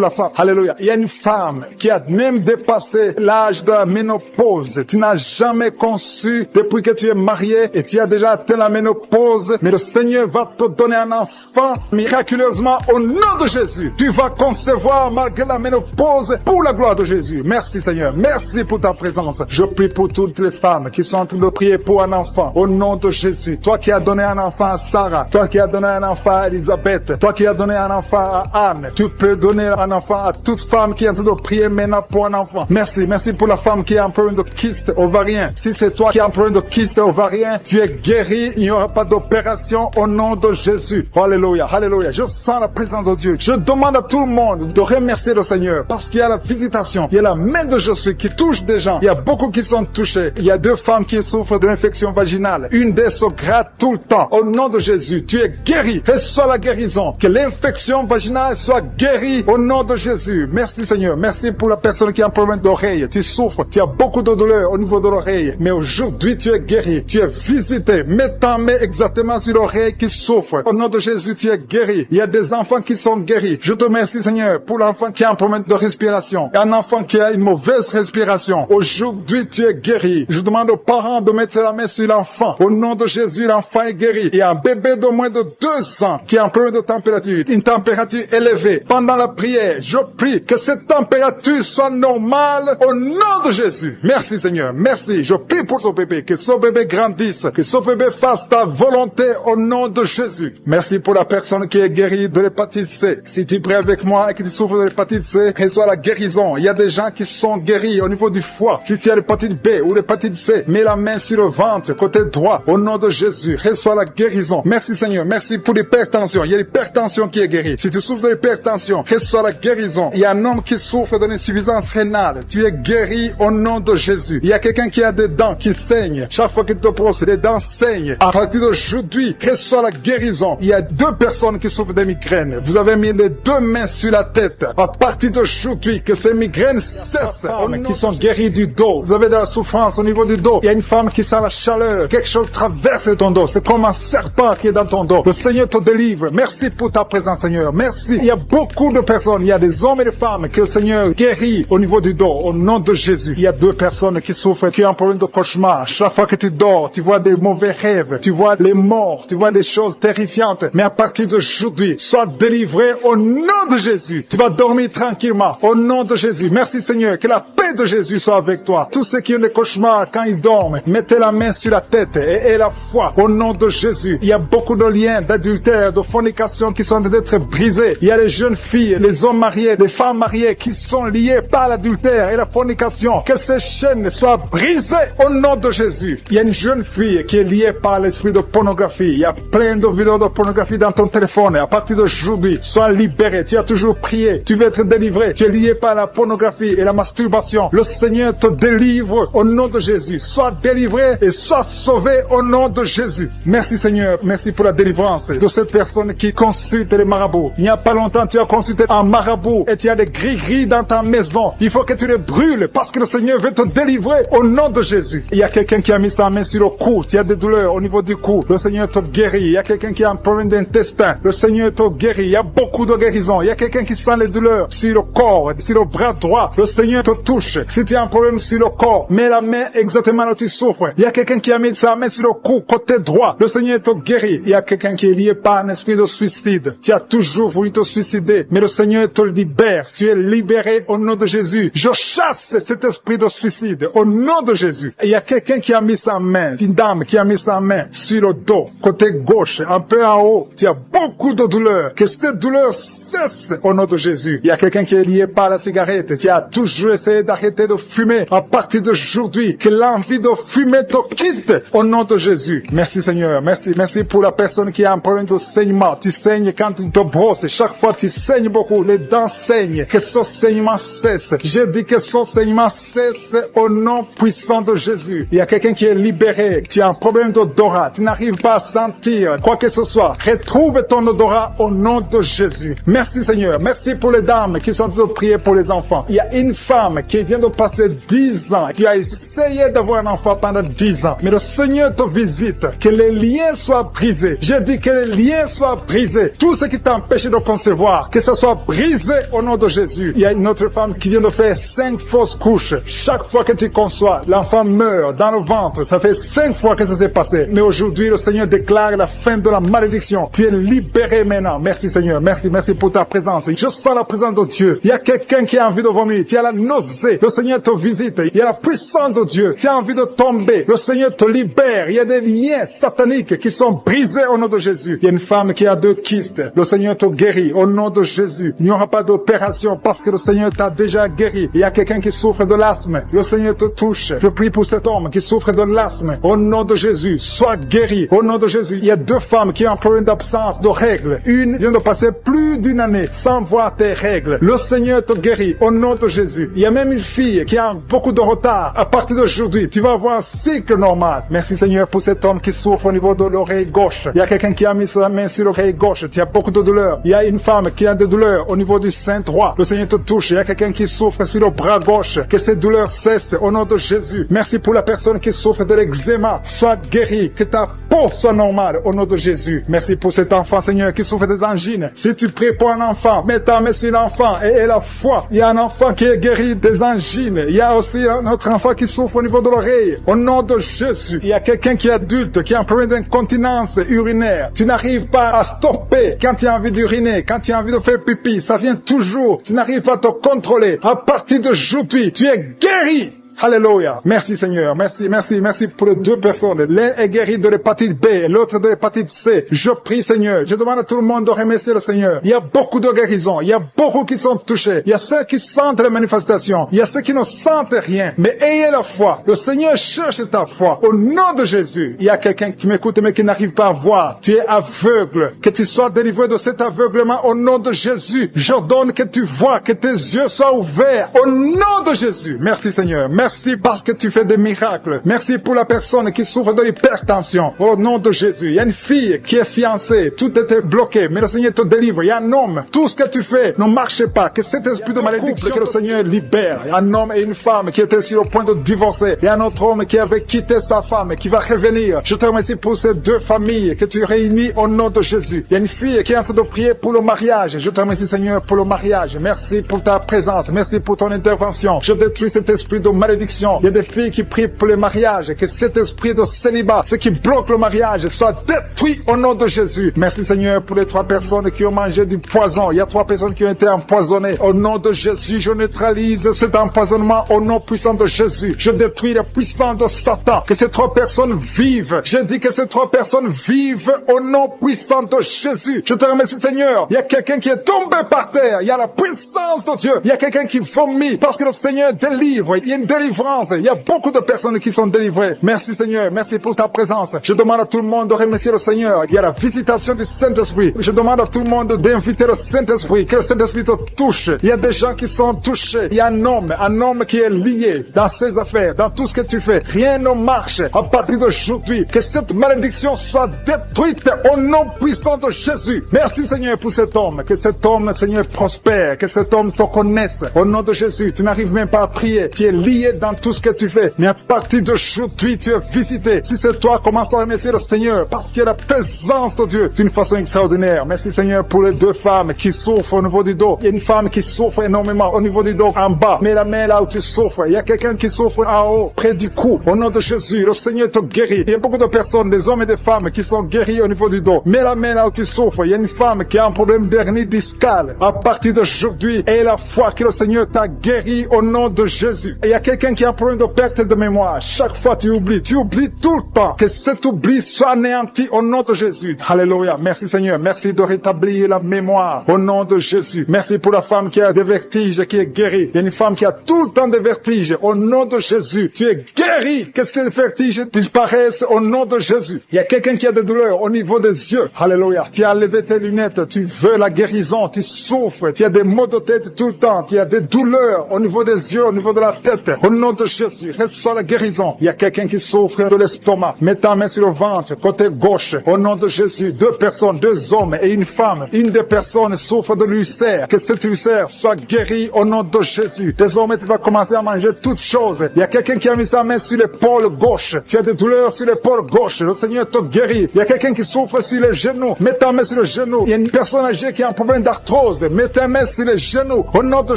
la femme. Alléluia. Il y a une femme qui a même dépassé l'âge de la ménopause. Tu n'as jamais conçu depuis que tu es marié et tu as déjà atteint la ménopause, mais le Seigneur va te donner un enfant miraculeusement au nom de Jésus. Tu vas concevoir malgré la ménopause pour la gloire de Jésus. Merci Seigneur. Merci pour ta présence. Je prie pour toutes les femmes qui sont en train de prier pour un enfant au nom de Jésus. Toi qui as donné un enfant à Sarah, toi qui as donné un enfant à Elisabeth, toi qui as donné un enfant à Anne, tu peux donner un enfant à toute femme qui est en train de prier maintenant pour un enfant. Merci. Merci pour la femme qui a un problème de kyste ovarien. Si c'est toi qui as un problème de kyste ovarien, tu es guéri. Il n'y aura pas d'opération au nom de Jésus. Alléluia. Alléluia. Je sens la présence de Dieu. Je demande à tout le monde de remercier le Seigneur parce qu'il y a la visitation. Il y a la main de Jésus qui touche des gens. Il y a beaucoup qui sont touchés. Il y a 2 femmes qui souffrent de l'infection vaginale. Une d'elles se gratte tout le temps. Au nom de Jésus, tu es guéri. Reçois la guérison. Que l'infection vaginale soit guérie au nom de Jésus. Merci Seigneur. Merci pour la personne qui a un problème d'oreille. Tu souffres. Tu as beaucoup de douleur au niveau de l'oreille. Mais aujourd'hui, tu es guéri. Tu es visité. Mets ta main exactement sur l'oreille qui souffre. Au nom de Jésus, tu es guéri. Il y a des enfants qui sont guéris. Je te remercie Seigneur pour l'enfant qui a un problème de respiration. Un enfant qui a une mauvaise respiration. Aujourd'hui, tu es guéri. Je demande aux parents de mettre la main sur l'enfant. Au nom de Jésus, l'enfant est guéri. Il y a un bébé de moins de 2 ans qui a un problème de température. Une température élevée. Pendant la prière, je prie que cette température soit normale au nom de Jésus. Merci Seigneur. Merci. Je prie pour ce bébé. Que ce bébé grandisse. Que ce bébé fasse ta volonté au nom de Jésus. Merci pour la personne qui est guérie de l'hépatite C. Si tu pries avec moi et que tu souffres de l'hépatite l'hépatite C, reçois la guérison. Il y a des gens qui sont guéris au niveau du foie. Si tu as l'hépatite B ou l'hépatite C, mets la main sur le ventre, côté droit, au nom de Jésus. Reçois la guérison. Merci Seigneur. Merci pour l'hypertension. Il y a l'hypertension qui est guérie. Si tu souffres de l'hypertension, reçois la guérison. Il y a un homme qui souffre d'une insuffisance rénale. Tu es guéri au nom de Jésus. Il y a quelqu'un qui a des dents qui saignent. Chaque fois qu'il te brosse, les dents saignent. À partir d'aujourd'hui, reçois la guérison. Il y a 2 personnes qui souffrent de migraines. Vous avez mis les 2 mains sur la tête. À partir d'aujourd'hui, que ces migraines cessent. Qui sont guéris du dos. Vous avez de la souffrance au niveau du dos. Il y a une femme qui sent la chaleur. Quelque chose traverse ton dos. C'est comme un serpent qui est dans ton dos. Le Seigneur te délivre. Merci pour ta présence, Seigneur. Merci. Il y a beaucoup de personnes. Il y a des hommes et des femmes que le Seigneur guérit au niveau du dos. Au nom de Jésus. Il y a 2 personnes qui souffrent, qui ont un problème de cauchemar. Chaque fois que tu dors, tu vois des mauvais rêves. Tu vois les morts. Tu vois des choses terrifiantes. Mais à partir d'aujourd'hui, sois délivré au nom de Jésus. Tu vas dormir tranquillement. Au nom de Jésus. Merci Seigneur. Que la paix de Jésus soit avec toi. Tous ceux qui ont des cauchemars quand ils dorment, mettez la main sur la tête et la foi. Au nom de Jésus. Il y a beaucoup de liens d'adultère, de fornication qui sont en train d'être brisés. Il y a les jeunes filles, les hommes mariés, les femmes mariées qui sont liés par l'adultère et la fornication. Que ces chaînes soient brisées au nom de Jésus. Il y a une jeune fille qui est liée par l'esprit de pornographie. Il y a plein de vidéos de pornographie dans ton téléphone. À partir d'aujourd'hui, sois libéré. Tu as toujours prié. Tu veux être délivré. Tu es lié par la pornographie et la masturbation. Le Seigneur te délivre au nom de Jésus. Sois délivré et sois sauvé au nom de Jésus. Merci Seigneur. Merci pour la délivrance de cette personne qui consulte les marabouts. Il n'y a pas longtemps, tu as consulté un marabout et tu as des gris-gris dans ta maison. Il faut que tu les brûles parce que le Seigneur veut te délivrer au nom de Jésus. Il y a quelqu'un qui a mis sa main sur le cou. Tu as des douleurs au niveau du cou. Le Seigneur te guérit. Il y a quelqu'un qui a un problème d'intestin. Le Seigneur te guérit. Il y a beaucoup de guérisons. Il y a quelqu'un qui sent les douleurs sur le corps, sur le bras droit. Le Seigneur te touche. Si tu as un problème sur le corps, mets la main exactement là où tu souffres. Il y a quelqu'un qui a mis sa main sur le cou, côté droit. Le Seigneur te guérit. Il y a quelqu'un qui est lié par un esprit de suicide. Tu as toujours voulu te suicider, mais le Seigneur te libère. Tu es libéré au nom de Jésus. Je chasse cet esprit de suicide au nom de Jésus. Et il y a quelqu'un qui a mis sa main, une dame qui a mis sa main sur le dos, côté gauche, un peu en haut. Tu as beaucoup de douleur. Que cette douleur cesse au nom de Jésus. Il y a quelqu'un qui est lié par la cigarette. Tu as toujours essayé d'arrêter de fumer. À partir d'aujourd'hui, que l'envie de fumer te quitte au nom de Jésus. Merci Seigneur. Merci. Merci pour la personne qui a un problème de saignement. Tu saignes quand tu te brosses. Chaque fois tu saignes beaucoup. Les dents saignent. Que ce saignement cesse. Je dis que ce saignement cesse au nom puissant de Jésus. Il y a quelqu'un qui est libéré. Tu as un problème d'odorat. Tu n'arrives pas à sentir quoi que ce soit. Retrouve ton odorat au nom de Jésus. Merci Seigneur. Merci pour les dames qui sont en train de prier pour les enfants. Il y a une femme qui vient de passer 10 ans. Tu as essayé d'avoir un enfant pendant 10 ans. Mais le Seigneur te visite. Que les liens soient brisés. Je dis que les liens soient brisés. Tout ce qui t'empêche de concevoir, que ça soit brisé au nom de Jésus. Il y a une autre femme qui vient de faire 5 fausses couches. Chaque fois que tu conçois, l'enfant meurt dans le ventre. Ça fait 5 fois que ça s'est passé. Mais aujourd'hui, le Seigneur déclare la fin de la malédiction. Tu es libéré maintenant. Merci Seigneur. Merci pour ta présence. Je sens la présence de Dieu. Il y a quelqu'un qui a envie de vomir. Tu as la nausée. Le Seigneur te visite. Il y a la puissance de Dieu. Tu as envie de tomber. Le Seigneur te libère. Il y a des liens sataniques qui sont brisés au nom de Jésus. Il y a une femme qui a 2 kystes. Le Seigneur te guérit au nom de Jésus. Il n'y aura pas d'opération parce que le Seigneur t'a déjà guéri. Il y a quelqu'un qui souffre de l'asthme. Le Seigneur te touche. Je prie pour cet homme qui souffre de l'asthme. Au nom de Jésus, sois guéri. Au nom de Jésus, il y a 2 femmes qui ont un problème d'absence de règles. Une vient de passer plus d'une année sans voir tes règles. Le Seigneur te guérit au nom de Jésus. Il y a même une fille qui a beaucoup de retard. À partir d'aujourd'hui, tu vas avoir un cycle normal. Merci Seigneur pour cet homme qui souffre au niveau de l'oreille gauche. Il y a quelqu'un qui a mis sa main sur l'oreille gauche. Tu as beaucoup de douleurs. Il y a une femme qui a des douleurs au niveau du sein droit. Le Seigneur te touche. Il y a quelqu'un qui souffre sur le bras gauche. Que ces douleurs cessent au nom de Jésus. Merci pour la personne qui souffre de l'eczéma. Sois guéri. Que ta peau soit normale au nom de Jésus. Merci pour cet enfant Seigneur qui souffre des angines. Si tu pries pour un enfant, mets ta main sur l'enfant et la foi. Il y a un enfant qui est guéri des angines. Il y a aussi un autre enfant qui souffre au niveau de l'oreille. Au nom de Jésus. Il y a quelqu'un qui est adulte, qui a un problème d'incontinence urinaire. Tu n'arrives pas à stopper quand tu as envie d'uriner, quand tu as envie de faire pipi. Ça vient toujours. Tu n'arrives pas à te contrôler. À partir d'aujourd'hui, tu es guéri. Alléluia. Merci Seigneur. Merci pour les deux personnes. L'un est guéri de l'hépatite B et l'autre de l'hépatite C. Je prie Seigneur. Je demande à tout le monde de remercier le Seigneur. Il y a beaucoup de guérisons. Il y a beaucoup qui sont touchés. Il y a ceux qui sentent les manifestations. Il y a ceux qui ne sentent rien. Mais ayez la foi. Le Seigneur cherche ta foi. Au nom de Jésus. Il y a quelqu'un qui m'écoute mais qui n'arrive pas à voir. Tu es aveugle. Que tu sois délivré de cet aveuglement au nom de Jésus. J'ordonne que tu vois, que tes yeux soient ouverts. Au nom de Jésus. Merci Seigneur. Merci parce que tu fais des miracles. Merci pour la personne qui souffre de l'hypertension. Au nom de Jésus. Il y a une fille qui est fiancée. Tout était bloqué. Mais le Seigneur te délivre. Il y a un homme. Tout ce que tu fais ne marche pas. Que cet esprit de malédiction que le Seigneur libère. Il y a un homme et une femme qui étaient sur le point de divorcer. Il y a un autre homme qui avait quitté sa femme et qui va revenir. Je te remercie pour ces deux familles que tu réunis au nom de Jésus. Il y a une fille qui est en train de prier pour le mariage. Je te remercie Seigneur pour le mariage. Merci pour ta présence. Merci pour ton intervention. Je détruis cet esprit de malédiction. Il y a des filles qui prient pour le mariage. Que cet esprit de célibat, ce qui bloque le mariage, soit détruit au nom de Jésus. Merci Seigneur pour les 3 personnes qui ont mangé du poison. Il y a 3 personnes qui ont été empoisonnées. Au nom de Jésus, je neutralise cet empoisonnement au nom puissant de Jésus. Je détruis la puissance de Satan. Que ces 3 personnes vivent. Je dis que ces 3 personnes vivent au nom puissant de Jésus. Je te remercie Seigneur. Il y a quelqu'un qui est tombé par terre. Il y a la puissance de Dieu. Il y a quelqu'un qui vomit parce que le Seigneur délivre. Il y a une délivrance. Il y a beaucoup de personnes qui sont délivrées. Merci Seigneur. Merci pour ta présence. Je demande à tout le monde de remercier le Seigneur. Il y a la visitation du Saint-Esprit. Je demande à tout le monde d'inviter le Saint-Esprit. Que le Saint-Esprit te touche. Il y a des gens qui sont touchés. Il y a un homme qui est lié dans ses affaires, dans tout ce que tu fais. Rien ne marche à partir d'aujourd'hui. Que cette malédiction soit détruite au nom puissant de Jésus. Merci Seigneur pour cet homme. Que cet homme, Seigneur, prospère. Que cet homme te connaisse. Au nom de Jésus, tu n'arrives même pas à prier. Tu es lié dans tout ce que tu fais. Mais à partir d'aujourd'hui, tu es visité. Si c'est toi, commence à remercier le Seigneur. Parce qu'il y a la présence de Dieu d'une façon extraordinaire. Merci Seigneur pour les 2 femmes qui souffrent au niveau du dos. Il y a une femme qui souffre énormément au niveau du dos en bas. Mets la main là où tu souffres. Il y a quelqu'un qui souffre en haut, près du cou. Au nom de Jésus, le Seigneur te guérit. Il y a beaucoup de personnes, des hommes et des femmes qui sont guéris au niveau du dos. Mets la main là où tu souffres. Il y a une femme qui a un problème d'hernie discale. À partir d'aujourd'hui, aie la foi que le Seigneur t'a guéri au nom de Jésus. Et il y a quelqu'un qui a un problème de perte de mémoire. Chaque fois tu oublies tout le temps. Que cet oubli soit anéanti au nom de Jésus. Alléluia. Merci Seigneur. Merci de rétablir la mémoire au nom de Jésus. Merci pour la femme qui a des vertiges, qui est guérie. Il y a une femme qui a tout le temps des vertiges. Au nom de Jésus, tu es guéri. Que ces vertiges disparaissent au nom de Jésus. Il y a quelqu'un qui a des douleurs au niveau des yeux. Alléluia. Tu as levé tes lunettes. Tu veux la guérison. Tu souffres. Tu as des maux de tête tout le temps. Tu as des douleurs au niveau des yeux, au niveau de la tête. Au nom de Jésus, reçois la guérison. Il y a quelqu'un qui souffre de l'estomac. Mets ta main sur le ventre, côté gauche. Au nom de Jésus, 2 personnes, 2 hommes et une femme. Une des personnes souffre de l'ulcère. Que cet ulcère soit guéri au nom de Jésus. Désormais, tu vas commencer à manger toutes choses. Il y a quelqu'un qui a mis sa main sur l'épaule gauche. Tu as des douleurs sur l'épaule gauche. Le Seigneur te guérit. Il y a quelqu'un qui souffre sur les genoux. Mets ta main sur le genou. Il y a une personne âgée qui a un problème d'arthrose. Mets ta main sur les genoux. Au nom de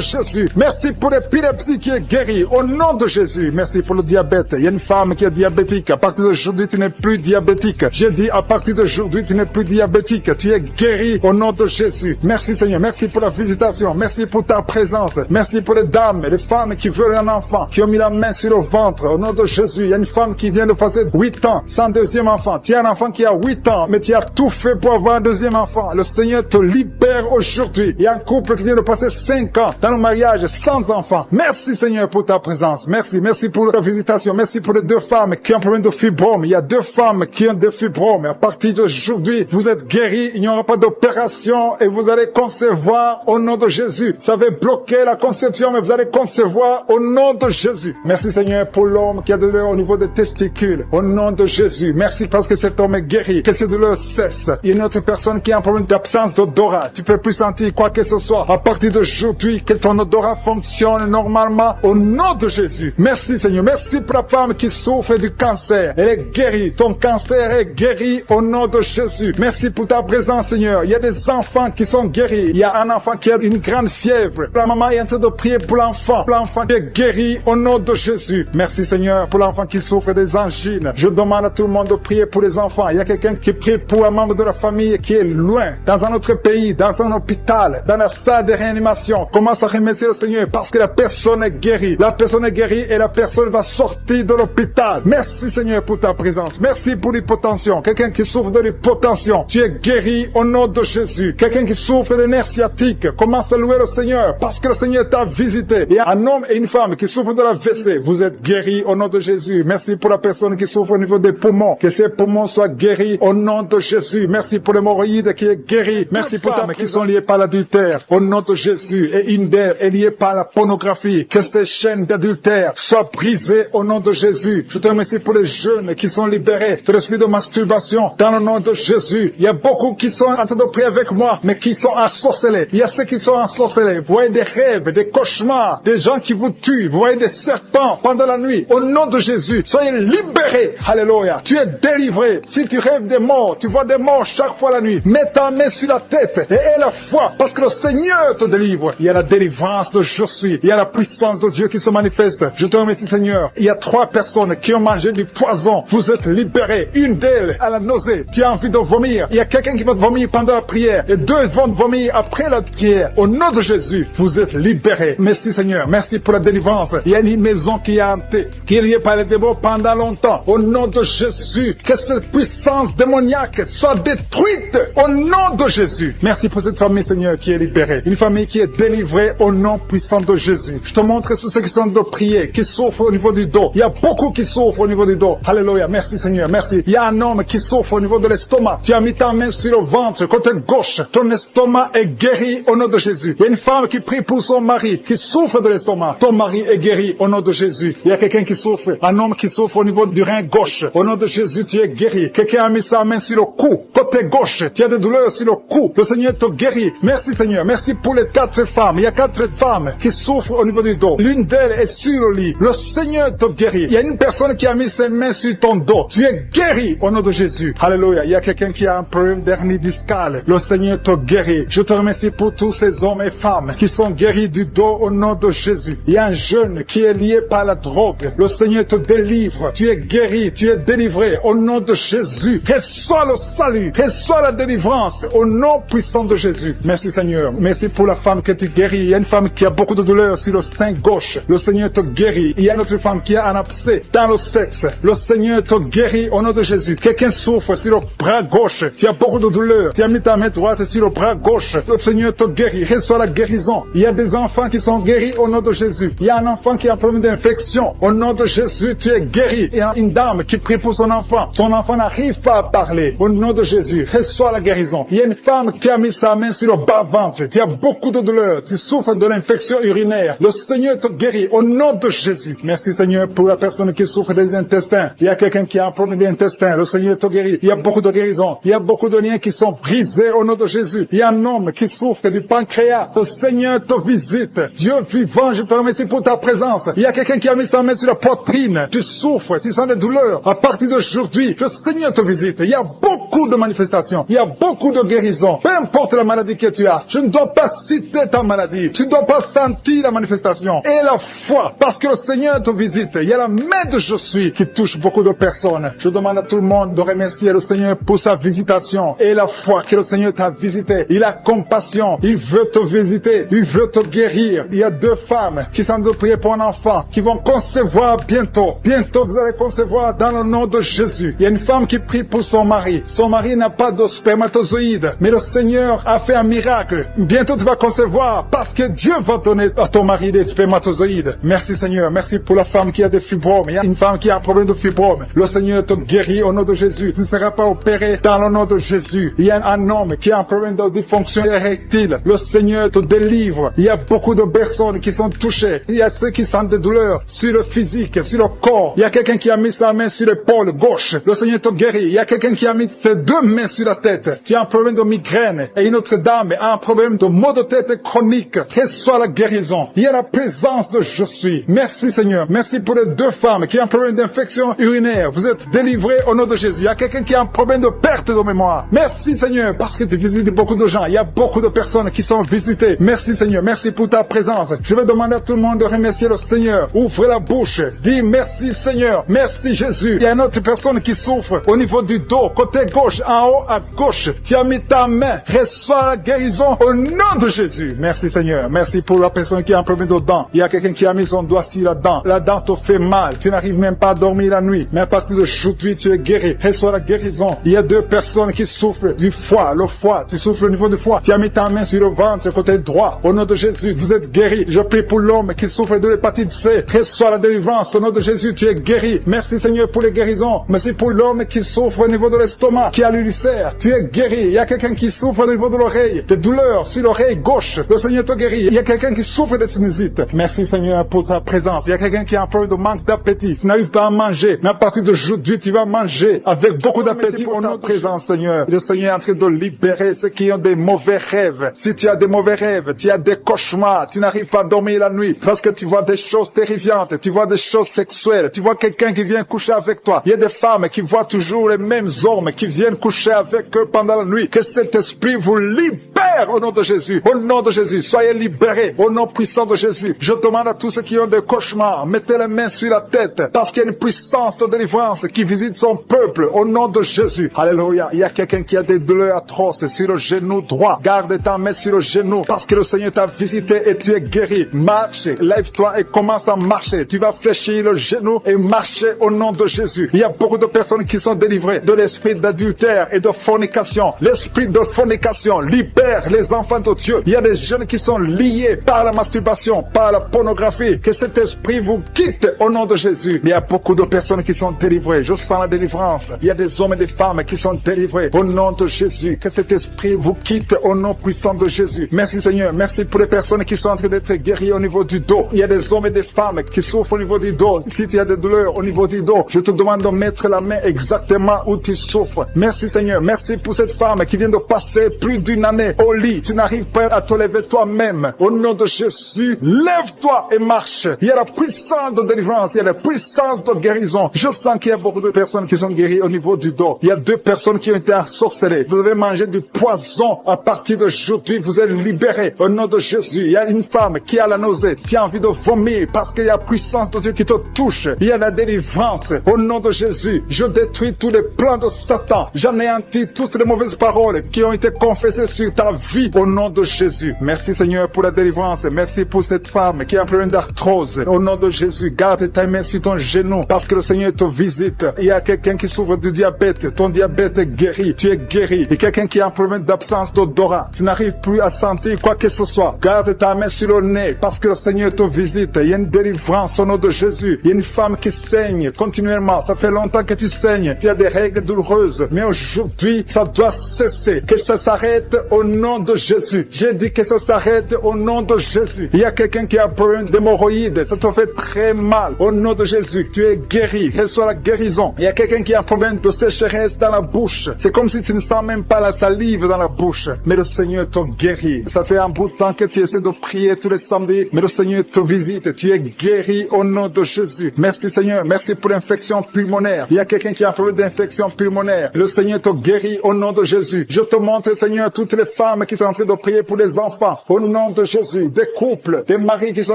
Jésus. Merci pour l'épilepsie qui est guérie. Au nom de Jésus. Merci pour le diabète. Il y a une femme qui est diabétique. À partir d'aujourd'hui, tu n'es plus diabétique. J'ai dit à partir d'aujourd'hui, tu n'es plus diabétique. Tu es guéri au nom de Jésus. Merci Seigneur. Merci pour la visitation. Merci pour ta présence. Merci pour les dames et les femmes qui veulent un enfant, qui ont mis la main sur le ventre. Au nom de Jésus, il y a une femme qui vient de passer 8 ans sans deuxième enfant. Tu as un enfant qui a 8 ans, mais tu as tout fait pour avoir un deuxième enfant. Le Seigneur te libère aujourd'hui. Il y a un couple qui vient de passer 5 ans dans le mariage sans enfant. Merci Seigneur pour ta présence. Merci pour la visitation. Merci pour les 2 femmes qui ont un problème de fibrome. Il y a 2 femmes qui ont des fibromes. À partir d'aujourd'hui, vous êtes guéris. Il n'y aura pas d'opération et vous allez concevoir au nom de Jésus. Ça avait bloqué la conception, mais vous allez concevoir au nom de Jésus. Merci Seigneur pour l'homme qui a des douleurs au niveau des testicules. Au nom de Jésus. Merci parce que cet homme est guéri. Que ces douleurs cessent. Il y a une autre personne qui a un problème d'absence d'odorat. Tu peux plus sentir quoi que ce soit. À partir d'aujourd'hui, que ton odorat fonctionne normalement au nom de Jésus. Merci Seigneur. Merci pour la femme qui souffre du cancer. Elle est guérie. Ton cancer est guéri au nom de Jésus. Merci pour ta présence Seigneur. Il y a des enfants qui sont guéris. Il y a un enfant qui a une grande fièvre. La maman est en train de prier pour l'enfant. L'enfant est guéri au nom de Jésus. Merci Seigneur pour l'enfant qui souffre des angines. Je demande à tout le monde de prier pour les enfants. Il y a quelqu'un qui prie pour un membre de la famille qui est loin, dans un autre pays, dans un hôpital, dans la salle de réanimation. Commence à remercier le Seigneur parce que la personne est guérie. La personne est guéri et la personne va sortir de l'hôpital. Merci Seigneur pour ta présence. Merci pour l'hypotension. Quelqu'un qui souffre de l'hypotension, tu es guéri au nom de Jésus. Quelqu'un qui souffre de nerfs sciatiques, commence à louer le Seigneur parce que le Seigneur t'a visité. Il y a un homme et une femme qui souffrent de la WC. Vous êtes guéris au nom de Jésus. Merci pour la personne qui souffre au niveau des poumons. Que ses poumons soient guéris au nom de Jésus. Merci pour l'hémorroïde qui est guéri. Merci pour les femmes qui sont liées par l'adultère au nom de Jésus. Et une d'elles est liée par la pornographie. Que ces chaînes d'adultère soient brisées au nom de Jésus. Je te remercie pour les jeunes qui sont libérés de l'esprit de masturbation dans le nom de Jésus. Il y a beaucoup qui sont en train de prier avec moi, mais qui sont ensorcelés. Il y a ceux qui sont ensorcelés. Vous voyez des rêves, des cauchemars, des gens qui vous tuent. Vous voyez des serpents pendant la nuit. Au nom de Jésus, soyez libérés. Alléluia. Tu es délivré. Si tu rêves des morts, tu vois des morts chaque fois la nuit. Mets ta main sur la tête et aie la foi parce que le Seigneur te délivre. Il y a la délivrance de je suis. Il y a la puissance de Dieu qui se manifeste. Je te remercie Seigneur. Il y a 3 personnes qui ont mangé du poison. Vous êtes libérés. Une d'elles a la nausée. Tu as envie de vomir. Il y a quelqu'un qui va te vomir pendant la prière et 2 vont te vomir après la prière. Au nom de Jésus, vous êtes libérés. Merci Seigneur. Merci pour la délivrance. Il y a une maison qui est hantée, qui est liée par les démons pendant longtemps. Au nom de Jésus, que cette puissance démoniaque soit détruite au nom de Jésus. Merci pour cette famille Seigneur qui est libérée. Une famille qui est délivrée au nom puissant de Jésus. Je te montre tous ceux qui sont de prier, qui souffrent au niveau du dos. Il y a beaucoup qui souffrent au niveau du dos. Alléluia. Merci Seigneur. Merci. Il y a un homme qui souffre au niveau de l'estomac. Tu as mis ta main sur le ventre, côté gauche. Ton estomac est guéri au nom de Jésus. Il y a une femme qui prie pour son mari, qui souffre de l'estomac. Ton mari est guéri au nom de Jésus. Il y a quelqu'un qui souffre, un homme qui souffre au niveau du rein gauche. Au nom de Jésus, tu es guéri. Quelqu'un a mis sa main sur le cou, côté gauche. Tu as des douleurs sur le cou. Le Seigneur te guérit. Merci Seigneur. Merci pour les 4 femmes. Il y a 4 femmes qui souffrent au niveau du dos. L'une d'elles est sur le lit. Le Seigneur te guérit. Il y a une personne qui a mis ses mains sur ton dos. Tu es guéri au nom de Jésus. Alléluia. Il y a quelqu'un qui a un problème d'hernie discale. Le Seigneur te guérit. Je te remercie pour tous ces hommes et femmes qui sont guéris du dos au nom de Jésus. Il y a un jeune qui est lié par la drogue. Le Seigneur te délivre. Tu es guéri. Tu es délivré au nom de Jésus. Reçois le salut. Reçois la délivrance au nom puissant de Jésus. Merci Seigneur. Merci pour la femme que tu guéris. Il y a une femme qui a beaucoup de douleurs sur le sein gauche. Le Seigneur te guérit. Il y a une autre femme qui a un abcès dans le sexe. Le Seigneur te guérit au nom de Jésus. Quelqu'un souffre sur le bras gauche. Tu as beaucoup de douleurs. Tu as mis ta main droite sur le bras gauche. Le Seigneur te guérit. Reçois la guérison. Il y a des enfants qui sont guéris au nom de Jésus. Il y a un enfant qui a un problème d'infection. Au nom de Jésus, tu es guéri. Il y a une dame qui prie pour son enfant. Son enfant n'arrive pas à parler. Au nom de Jésus, reçois la guérison. Il y a une femme qui a mis sa main sur le bas-ventre. Tu as beaucoup de douleurs. Tu souffres de l'infection urinaire. Le Seigneur te guérit au nom de Jésus. Merci Seigneur pour la personne qui souffre des intestins. Il y a quelqu'un qui a un problème d'intestin. Le Seigneur te guérit. Il y a beaucoup de guérisons. Il y a beaucoup de liens qui sont brisés au nom de Jésus. Il y a un homme qui souffre du pancréas. Le Seigneur te visite. Dieu vivant, je te remercie pour ta présence. Il y a quelqu'un qui a mis sa main sur la poitrine. Tu souffres, tu sens des douleurs. À partir d'aujourd'hui, le Seigneur te visite. Il y a beaucoup de manifestations. Il y a beaucoup de guérisons. Peu importe la maladie que tu as, je ne dois pas citer ta maladie. Tu ne dois pas sentir la manifestation. Et la foi, parce que le Seigneur te visite. Il y a la main de je suis qui touche beaucoup de personnes. Je demande à tout le monde de remercier le Seigneur pour sa visitation. Et la foi que le Seigneur t'a visité. Il a compassion. Il veut te visiter. Il veut te guérir. Il y a 2 femmes qui sont de prier pour un enfant, qui vont concevoir bientôt. Bientôt, vous allez concevoir dans le nom de Jésus. Il y a une femme qui prie pour son mari. Son mari n'a pas de spermatozoïdes, mais le Seigneur a fait un miracle. Bientôt, tu vas concevoir parce que Dieu va donner à ton mari des spermatozoïdes. Merci Seigneur. Merci pour la femme qui a des fibromes. Il y a une femme qui a un problème de fibrome. Le Seigneur te guérit au nom de Jésus. Tu ne seras pas opéré dans le nom de Jésus. Il y a un homme qui a un problème de dysfonction érectile. Le Seigneur te délivre. Il y a beaucoup de personnes qui sont touchées. Il y a ceux qui sentent des douleurs sur le physique, sur le corps. Il y a quelqu'un qui a mis sa main sur l'épaule gauche. Le Seigneur te guérit. Il y a quelqu'un qui a mis ses 2 mains sur la tête. Tu as un problème de migraine. Et une autre dame a un problème de maux de tête chronique. Reçois la guérison. Il y a la présence de je suis. Merci Seigneur. Merci pour les 2 femmes qui ont un problème d'infection urinaire. Vous êtes délivrés au nom de Jésus. Il y a quelqu'un qui a un problème de perte de mémoire. Merci Seigneur parce que tu visites beaucoup de gens. Il y a beaucoup de personnes qui sont visitées. Merci Seigneur. Merci pour ta présence. Je vais demander à tout le monde de remercier le Seigneur. Ouvrez la bouche. Dis merci Seigneur. Merci Jésus. Il y a une autre personne qui souffre au niveau du dos, côté gauche, en haut à gauche. Tu as mis ta main. Reçois la guérison au nom de Jésus. Merci Seigneur. Merci pour la personne qui a un problème de dents. Il y a quelqu'un qui a mis son doigt sur la dent te fait mal, tu n'arrives même pas à dormir la nuit, mais à partir d'aujourd'hui, tu es guéri, reçois la guérison. Il y a 2 personnes qui souffrent du foie, le foie, tu souffres au niveau du foie, tu as mis ta main sur le ventre, côté droit, au nom de Jésus, vous êtes guéri. Je prie pour l'homme qui souffre de l'hépatite C, reçois la délivrance, au nom de Jésus, tu es guéri. Merci Seigneur pour les guérisons, merci pour l'homme qui souffre au niveau de l'estomac, qui a l'ulcère, tu es guéri. Il y a quelqu'un qui souffre au niveau de l'oreille, de douleurs sur l'oreille gauche, le Seigneur te guérit. Il y a quelqu'un qui souffre de sinusite, merci Seigneur pour ta présence. Il y a quelqu'un qui a un problème de manque d'appétit, tu n'arrives pas à manger, mais à partir d'aujourd'hui, tu vas manger avec beaucoup d'appétit au nom de présence Seigneur. Le Seigneur est en train de libérer ceux qui ont des mauvais rêves. Si tu as des mauvais rêves, tu as des cauchemars, tu n'arrives pas à dormir la nuit parce que tu vois des choses terrifiantes, tu vois des choses sexuelles, tu vois quelqu'un qui vient coucher avec toi. Il y a des femmes qui voient toujours les mêmes hommes qui viennent coucher avec eux pendant la nuit. Que cet esprit vous libère au nom de Jésus. Au nom de Jésus, soyez libérés au nom puissant de Jésus. Je demande à tous ceux qui ont des cauchemars, mettez les mains sur la tête parce qu'il y a une puissance de délivrance qui visite son peuple au nom de Jésus. Alléluia. Il y a quelqu'un qui a des douleurs atroces sur le genou droit. Garde ta main sur le genou parce que le Seigneur t'a visité et tu es guéri. Marche, lève-toi et commence à marcher. Tu vas fléchir le genou et marcher au nom de Jésus. Il y a beaucoup de personnes qui sont délivrées de l'esprit d'adultère et de fornication. L'esprit de fornication libère les enfants de Dieu. Il y a des jeunes qui sont liés par la masturbation, par la pornographie. Que cet esprit vous quitte au nom de Jésus. Il y a beaucoup de personnes qui sont délivrées. Je sens la délivrance. Il y a des hommes et des femmes qui sont délivrés au nom de Jésus. Que cet esprit vous quitte au nom puissant de Jésus. Merci Seigneur. Merci pour les personnes qui sont en train d'être guéries au niveau du dos. Il y a des hommes et des femmes qui souffrent au niveau du dos. Si tu as des douleurs au niveau du dos, je te demande de mettre la main exactement où tu souffres. Merci Seigneur. Merci pour cette femme qui vient de passer plus d'une année au lit. Tu n'arrives pas à te lever toi-même. Au nom de Jésus, lève-toi et marche. Il y a la puissance de délivrance. Il y a la puissance de guérison. Je sens qu'il y a beaucoup de personnes qui sont guéries au niveau du dos. Il y a 2 personnes qui ont été ensorcelées. Vous devez manger du poison. À partir d'aujourd'hui, vous êtes libérés. Au nom de Jésus, il y a une femme qui a la nausée. Tu as envie de vomir parce qu'il y a la puissance de Dieu qui te touche. Il y a la délivrance. Au nom de Jésus, je détruis tous les plans de Satan. J'anéantis toutes les mauvaises paroles qui ont été confessées sur ta vie. Au nom de Jésus. Merci Seigneur pour la délivrance. Merci pour cette femme qui a un problème d'arthrose. Au nom de Jésus, garde ta main sur ton genou parce que le Seigneur te visite. Il y a quelqu'un qui souffre du diabète. Ton diabète est guéri. Tu es guéri. Il y a quelqu'un qui a un problème d'absence d'odorat. Tu n'arrives plus à sentir quoi que ce soit. Garde ta main sur le nez parce que le Seigneur te visite. Il y a une délivrance au nom de Jésus. Il y a une femme qui saigne continuellement. Ça fait longtemps que tu saignes. Tu as des règles douloureuses. Mais aujourd'hui, ça doit cesser. Que ça s'arrête au nom de Jésus. J'ai dit que ça s'arrête au nom de Jésus. Il y a quelqu'un qui a un problème d'hémorroïdes. Ça te fait très mal. Au nom de Jésus, tu es guéri. Reçois la guérison. Il y a quelqu'un qui a un problème de sécheresse dans la bouche. C'est comme si tu ne sens même pas la salive dans la bouche. Mais le Seigneur te guérit. Ça fait un bout de temps que tu essaies de prier tous les samedis. Mais le Seigneur te visite. Tu es guéri au nom de Jésus. Merci Seigneur. Merci pour l'infection pulmonaire. Il y a quelqu'un qui a un problème d'infection pulmonaire. Le Seigneur te guérit au nom de Jésus. Je te montre Seigneur toutes les femmes qui sont en train de prier pour les enfants. Au nom de Jésus. Des couples, des maris qui sont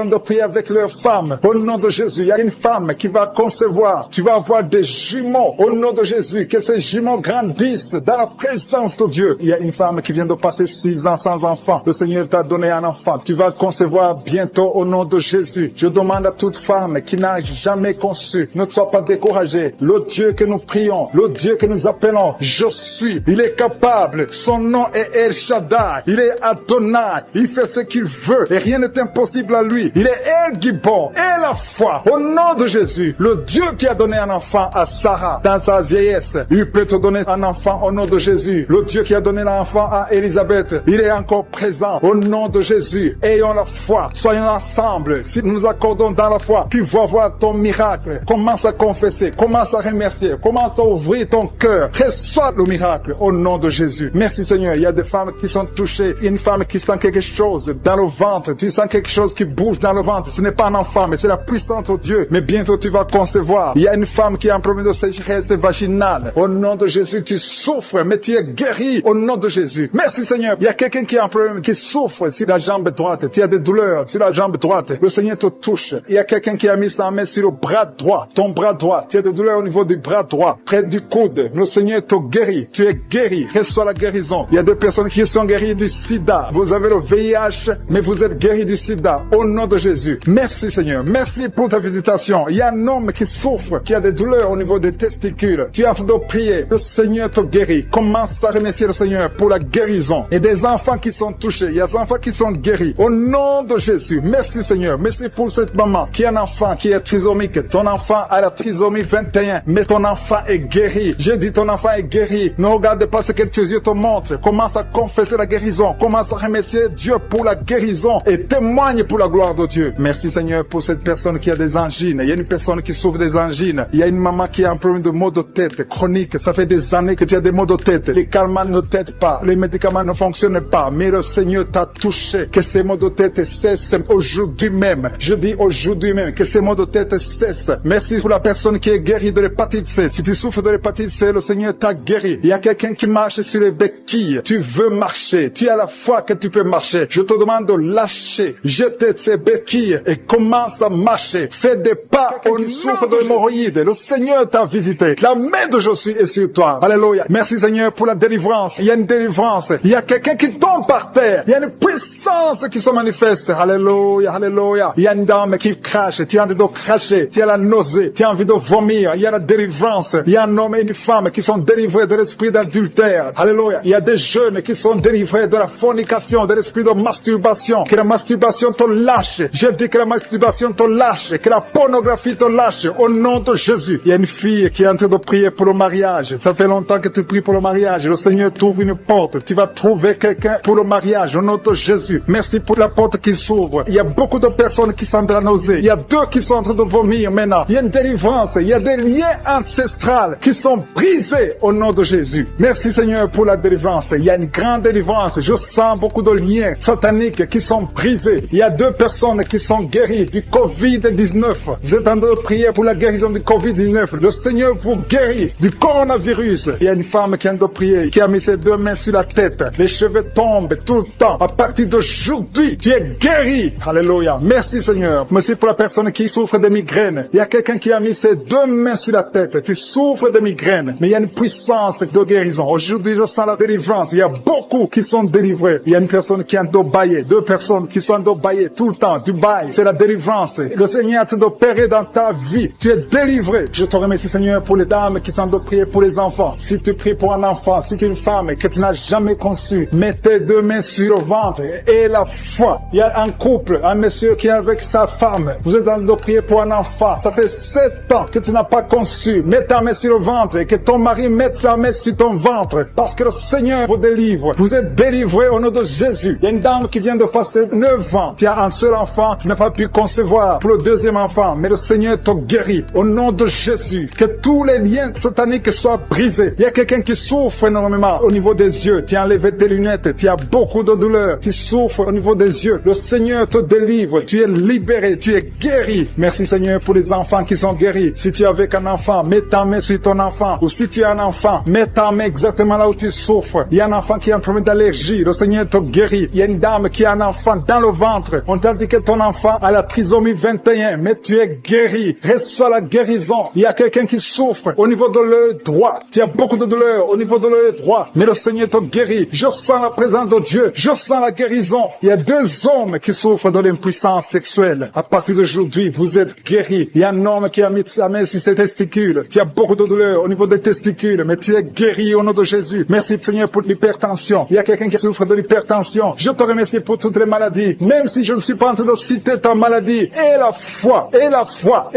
en train de prier avec leurs femmes. Au nom de Jésus. Il y a une femme qui va concevoir. Tu vas avoir des jumeaux. Au nom de Jésus. Que ces jumeaux grandissent dans la présence de Dieu. Il y a une femme qui vient de passer 6 ans sans enfant. Le Seigneur t'a donné un enfant. Tu vas concevoir bientôt au nom de Jésus. Je demande à toute femme qui n'a jamais conçu, ne sois pas découragée. Le Dieu que nous prions, le Dieu que nous appelons, je suis. Il est capable. Son nom est El Shaddai. Il est Adonai. Il fait ce qu'il veut et rien n'est impossible à lui. Il est El Gibor et la foi. Au nom de Jésus, le Dieu qui a donné un enfant à Sarah dans sa vieillesse, il peut te donner un enfant au nom de Jésus. Le Dieu qui a donné l'enfant à Élisabeth, il est encore présent au nom de Jésus. Ayons la foi. Soyons ensemble. Si nous nous accordons dans la foi, tu vas voir ton miracle. Commence à confesser. Commence à remercier. Commence à ouvrir ton cœur. Reçois le miracle au nom de Jésus. Merci Seigneur. Il y a des femmes qui sont touchées. Il y a une femme qui sent quelque chose dans le ventre. Tu sens quelque chose qui bouge dans le ventre. Ce n'est pas un enfant, mais c'est la puissance de Dieu. Mais bientôt tu vas concevoir. Il y a une femme qui a un problème de sécheresse vaginale. Au nom de Jésus, tu souffres, mais tu es guéri au nom de Jésus. Merci Seigneur. Il y a quelqu'un qui a un problème, qui souffre sur la jambe droite. Tu as des douleurs sur la jambe droite. Le Seigneur te touche. Il y a quelqu'un qui a mis sa main sur le bras droit. Ton bras droit. Tu as des douleurs au niveau du bras droit, près du coude. Le Seigneur te guérit. Tu es guéri. Reçois la guérison. Il y a des personnes qui sont guéries guéris du sida. Vous avez le VIH, mais vous êtes guéris du sida. Au nom de Jésus. Merci Seigneur. Merci pour ta visitation. Il y a un homme qui souffre, qui a des douleurs au niveau des testicules. Tu es en train de prier. Le Seigneur te guérit. Commence à remercier le Seigneur pour la guérison. Et des enfants qui sont touchés. Il y a des enfants qui sont guéris. Au nom de Jésus. Merci Seigneur. Merci pour cette maman qui a un enfant qui est trisomique. Ton enfant a la trisomie 21. Mais ton enfant est guéri. J'ai dit ton enfant est guéri. Ne regarde pas ce que tes yeux te montrent. Commence à confesser la guérison. Commence à remercier Dieu pour la guérison. Et témoigne pour la gloire de Dieu. Merci Seigneur pour cette personne qui a des angines. Il y a une personne qui souffre des angines. Il y a une maman qui a un problème de maux de tête chronique. Ça fait des années que tu as des maux de tête. Les calmants ne t'aident pas. Les médicaments ne fonctionnent pas. Mais le Seigneur t'a touché. Que ces maux de tête cessent aujourd'hui même. Je dis aujourd'hui même que ces maux de tête cessent. Merci pour la personne qui est guérie de l'hépatite C. Si tu souffres de l'hépatite C, le Seigneur t'a guéri. Il y a quelqu'un qui marche sur les béquilles. Tu veux marcher. Tu as la foi que tu peux marcher. Je te demande de lâcher. Jeter ces béquilles et commence à marcher. Fais des pas au souffre de l'hémorroïde. Le Seigneur t'a visité. La main de Jésus est sur toi. Alléluia. Merci Seigneur pour la délivrance. Il y a une délivrance. Il y a quelqu'un qui tombe par terre. Il y a une puissance qui se manifeste. Alléluia. Alléluia. Il y a une dame qui crache. Tu as envie de cracher. Tu as la nausée. Tu as envie de vomir. Il y a la délivrance. Il y a un homme et une femme qui sont délivrés de l'esprit d'adultère. Alléluia. Il y a des jeunes qui sont délivrés de la fornication, de l'esprit de masturbation. Que la masturbation te lâche. Je dis que la masturbation te lâche. Que la pornographie te lâche. Au nom de Jésus. Il y a une fille qui est en train de prier pour le mariage. Ça fait longtemps que tu pries pour le mariage. Le Seigneur t'ouvre une porte. Tu vas trouver quelqu'un pour le mariage. Au nom de Jésus. Merci pour la porte qui s'ouvre. Il y a beaucoup de personnes qui sont dans la nausée. Il y a deux qui sont en train de vomir maintenant. Il y a une délivrance. Il y a des liens ancestrales qui sont brisés au nom de Jésus. Merci Seigneur pour la délivrance. Il y a une grande délivrance. Je sens beaucoup de liens sataniques qui sont brisés. Il y a deux personnes qui sont guéries du Covid-19. Vous êtes en train de prier pour la guérison du Covid-19. Le Seigneur vous guérit du coronavirus. Il y a une femme qui est en train de prier, qui a mis ses deux mains sur la tête. Les cheveux tombent tout le temps. À partir d'aujourd'hui, tu es guéri. Alléluia. Merci Seigneur. Merci pour la personne qui souffre de migraines. Il y a quelqu'un qui a mis ses deux mains sur la tête. Tu souffres de migraines. Mais il y a une puissance de guérison. Aujourd'hui, je sens la délivrance. Il y a beaucoup qui sont délivrés. Il y a une personne qui est en train de bailler. Deux personnes qui sont en train de bailler tout le temps. Du bail. C'est la délivrance. Le Seigneur est en train d'opérer dans ta vie. Tu es délivré. Je te remercie Seigneur pour les dames qui sont en train de prier pour les enfants. Si tu pries pour un enfant, si tu es une femme que tu n'as jamais conçu, mets tes deux mains sur le ventre et la foi. Il y a un couple, un monsieur qui est avec sa femme. Vous êtes en train de prier pour un enfant. Ça fait 7 ans que tu n'as pas conçu. Mets ta main sur le ventre et que ton mari mette sa main sur ton ventre. Parce que le Seigneur vous délivre. Vous êtes délivré au nom de Jésus. Il y a une dame qui vient de passer 9 ans. Tu as un seul enfant, tu n'as pas pu concevoir pour le deuxième enfant. Mais le Seigneur te guérit au nom de Jésus. Que tous les liens sataniques soient brisés. Il y a quelqu'un qui souffre énormément au niveau des yeux. Tu as enlevé tes lunettes. Tu as beaucoup de douleur. Tu souffres au niveau des yeux. Le Seigneur te délivre. Tu es libéré. Tu es guéri. Merci Seigneur pour les enfants qui sont guéris. Si tu es avec un enfant, mets ta main sur ton enfant. Ou si tu as un enfant, mets ta main exactement là où tu souffres. Il y a un enfant qui a un problème d'allergie. Le Seigneur te guérit. Il y a une dame qui a un enfant dans le ventre. On t'a dit que ton enfant a la trisomie 21. Mais tu es guéri. Reçois la guérison. Il y a quelqu'un qui souffre au niveau de l'œil droit. Tu as beaucoup de douleur au niveau de l'œil droit. Mais le Seigneur te guérit. Je sens la présence de Dieu. Je sens la guérison. Il y a 2 hommes qui souffrent de l'impuissance sexuelle. À partir d'aujourd'hui, vous êtes guéris. Il y a un homme qui a mis sa main sur ses testicules. Tu as beaucoup de douleur au niveau des testicules. Mais tu es guéri au nom de Jésus. Merci Seigneur pour l'hypertension. Il y a quelqu'un qui souffre de l'hypertension. Je te remercie pour toutes les maladies. Même si je ne suis pas en train de citer ta maladie. Et la foi, et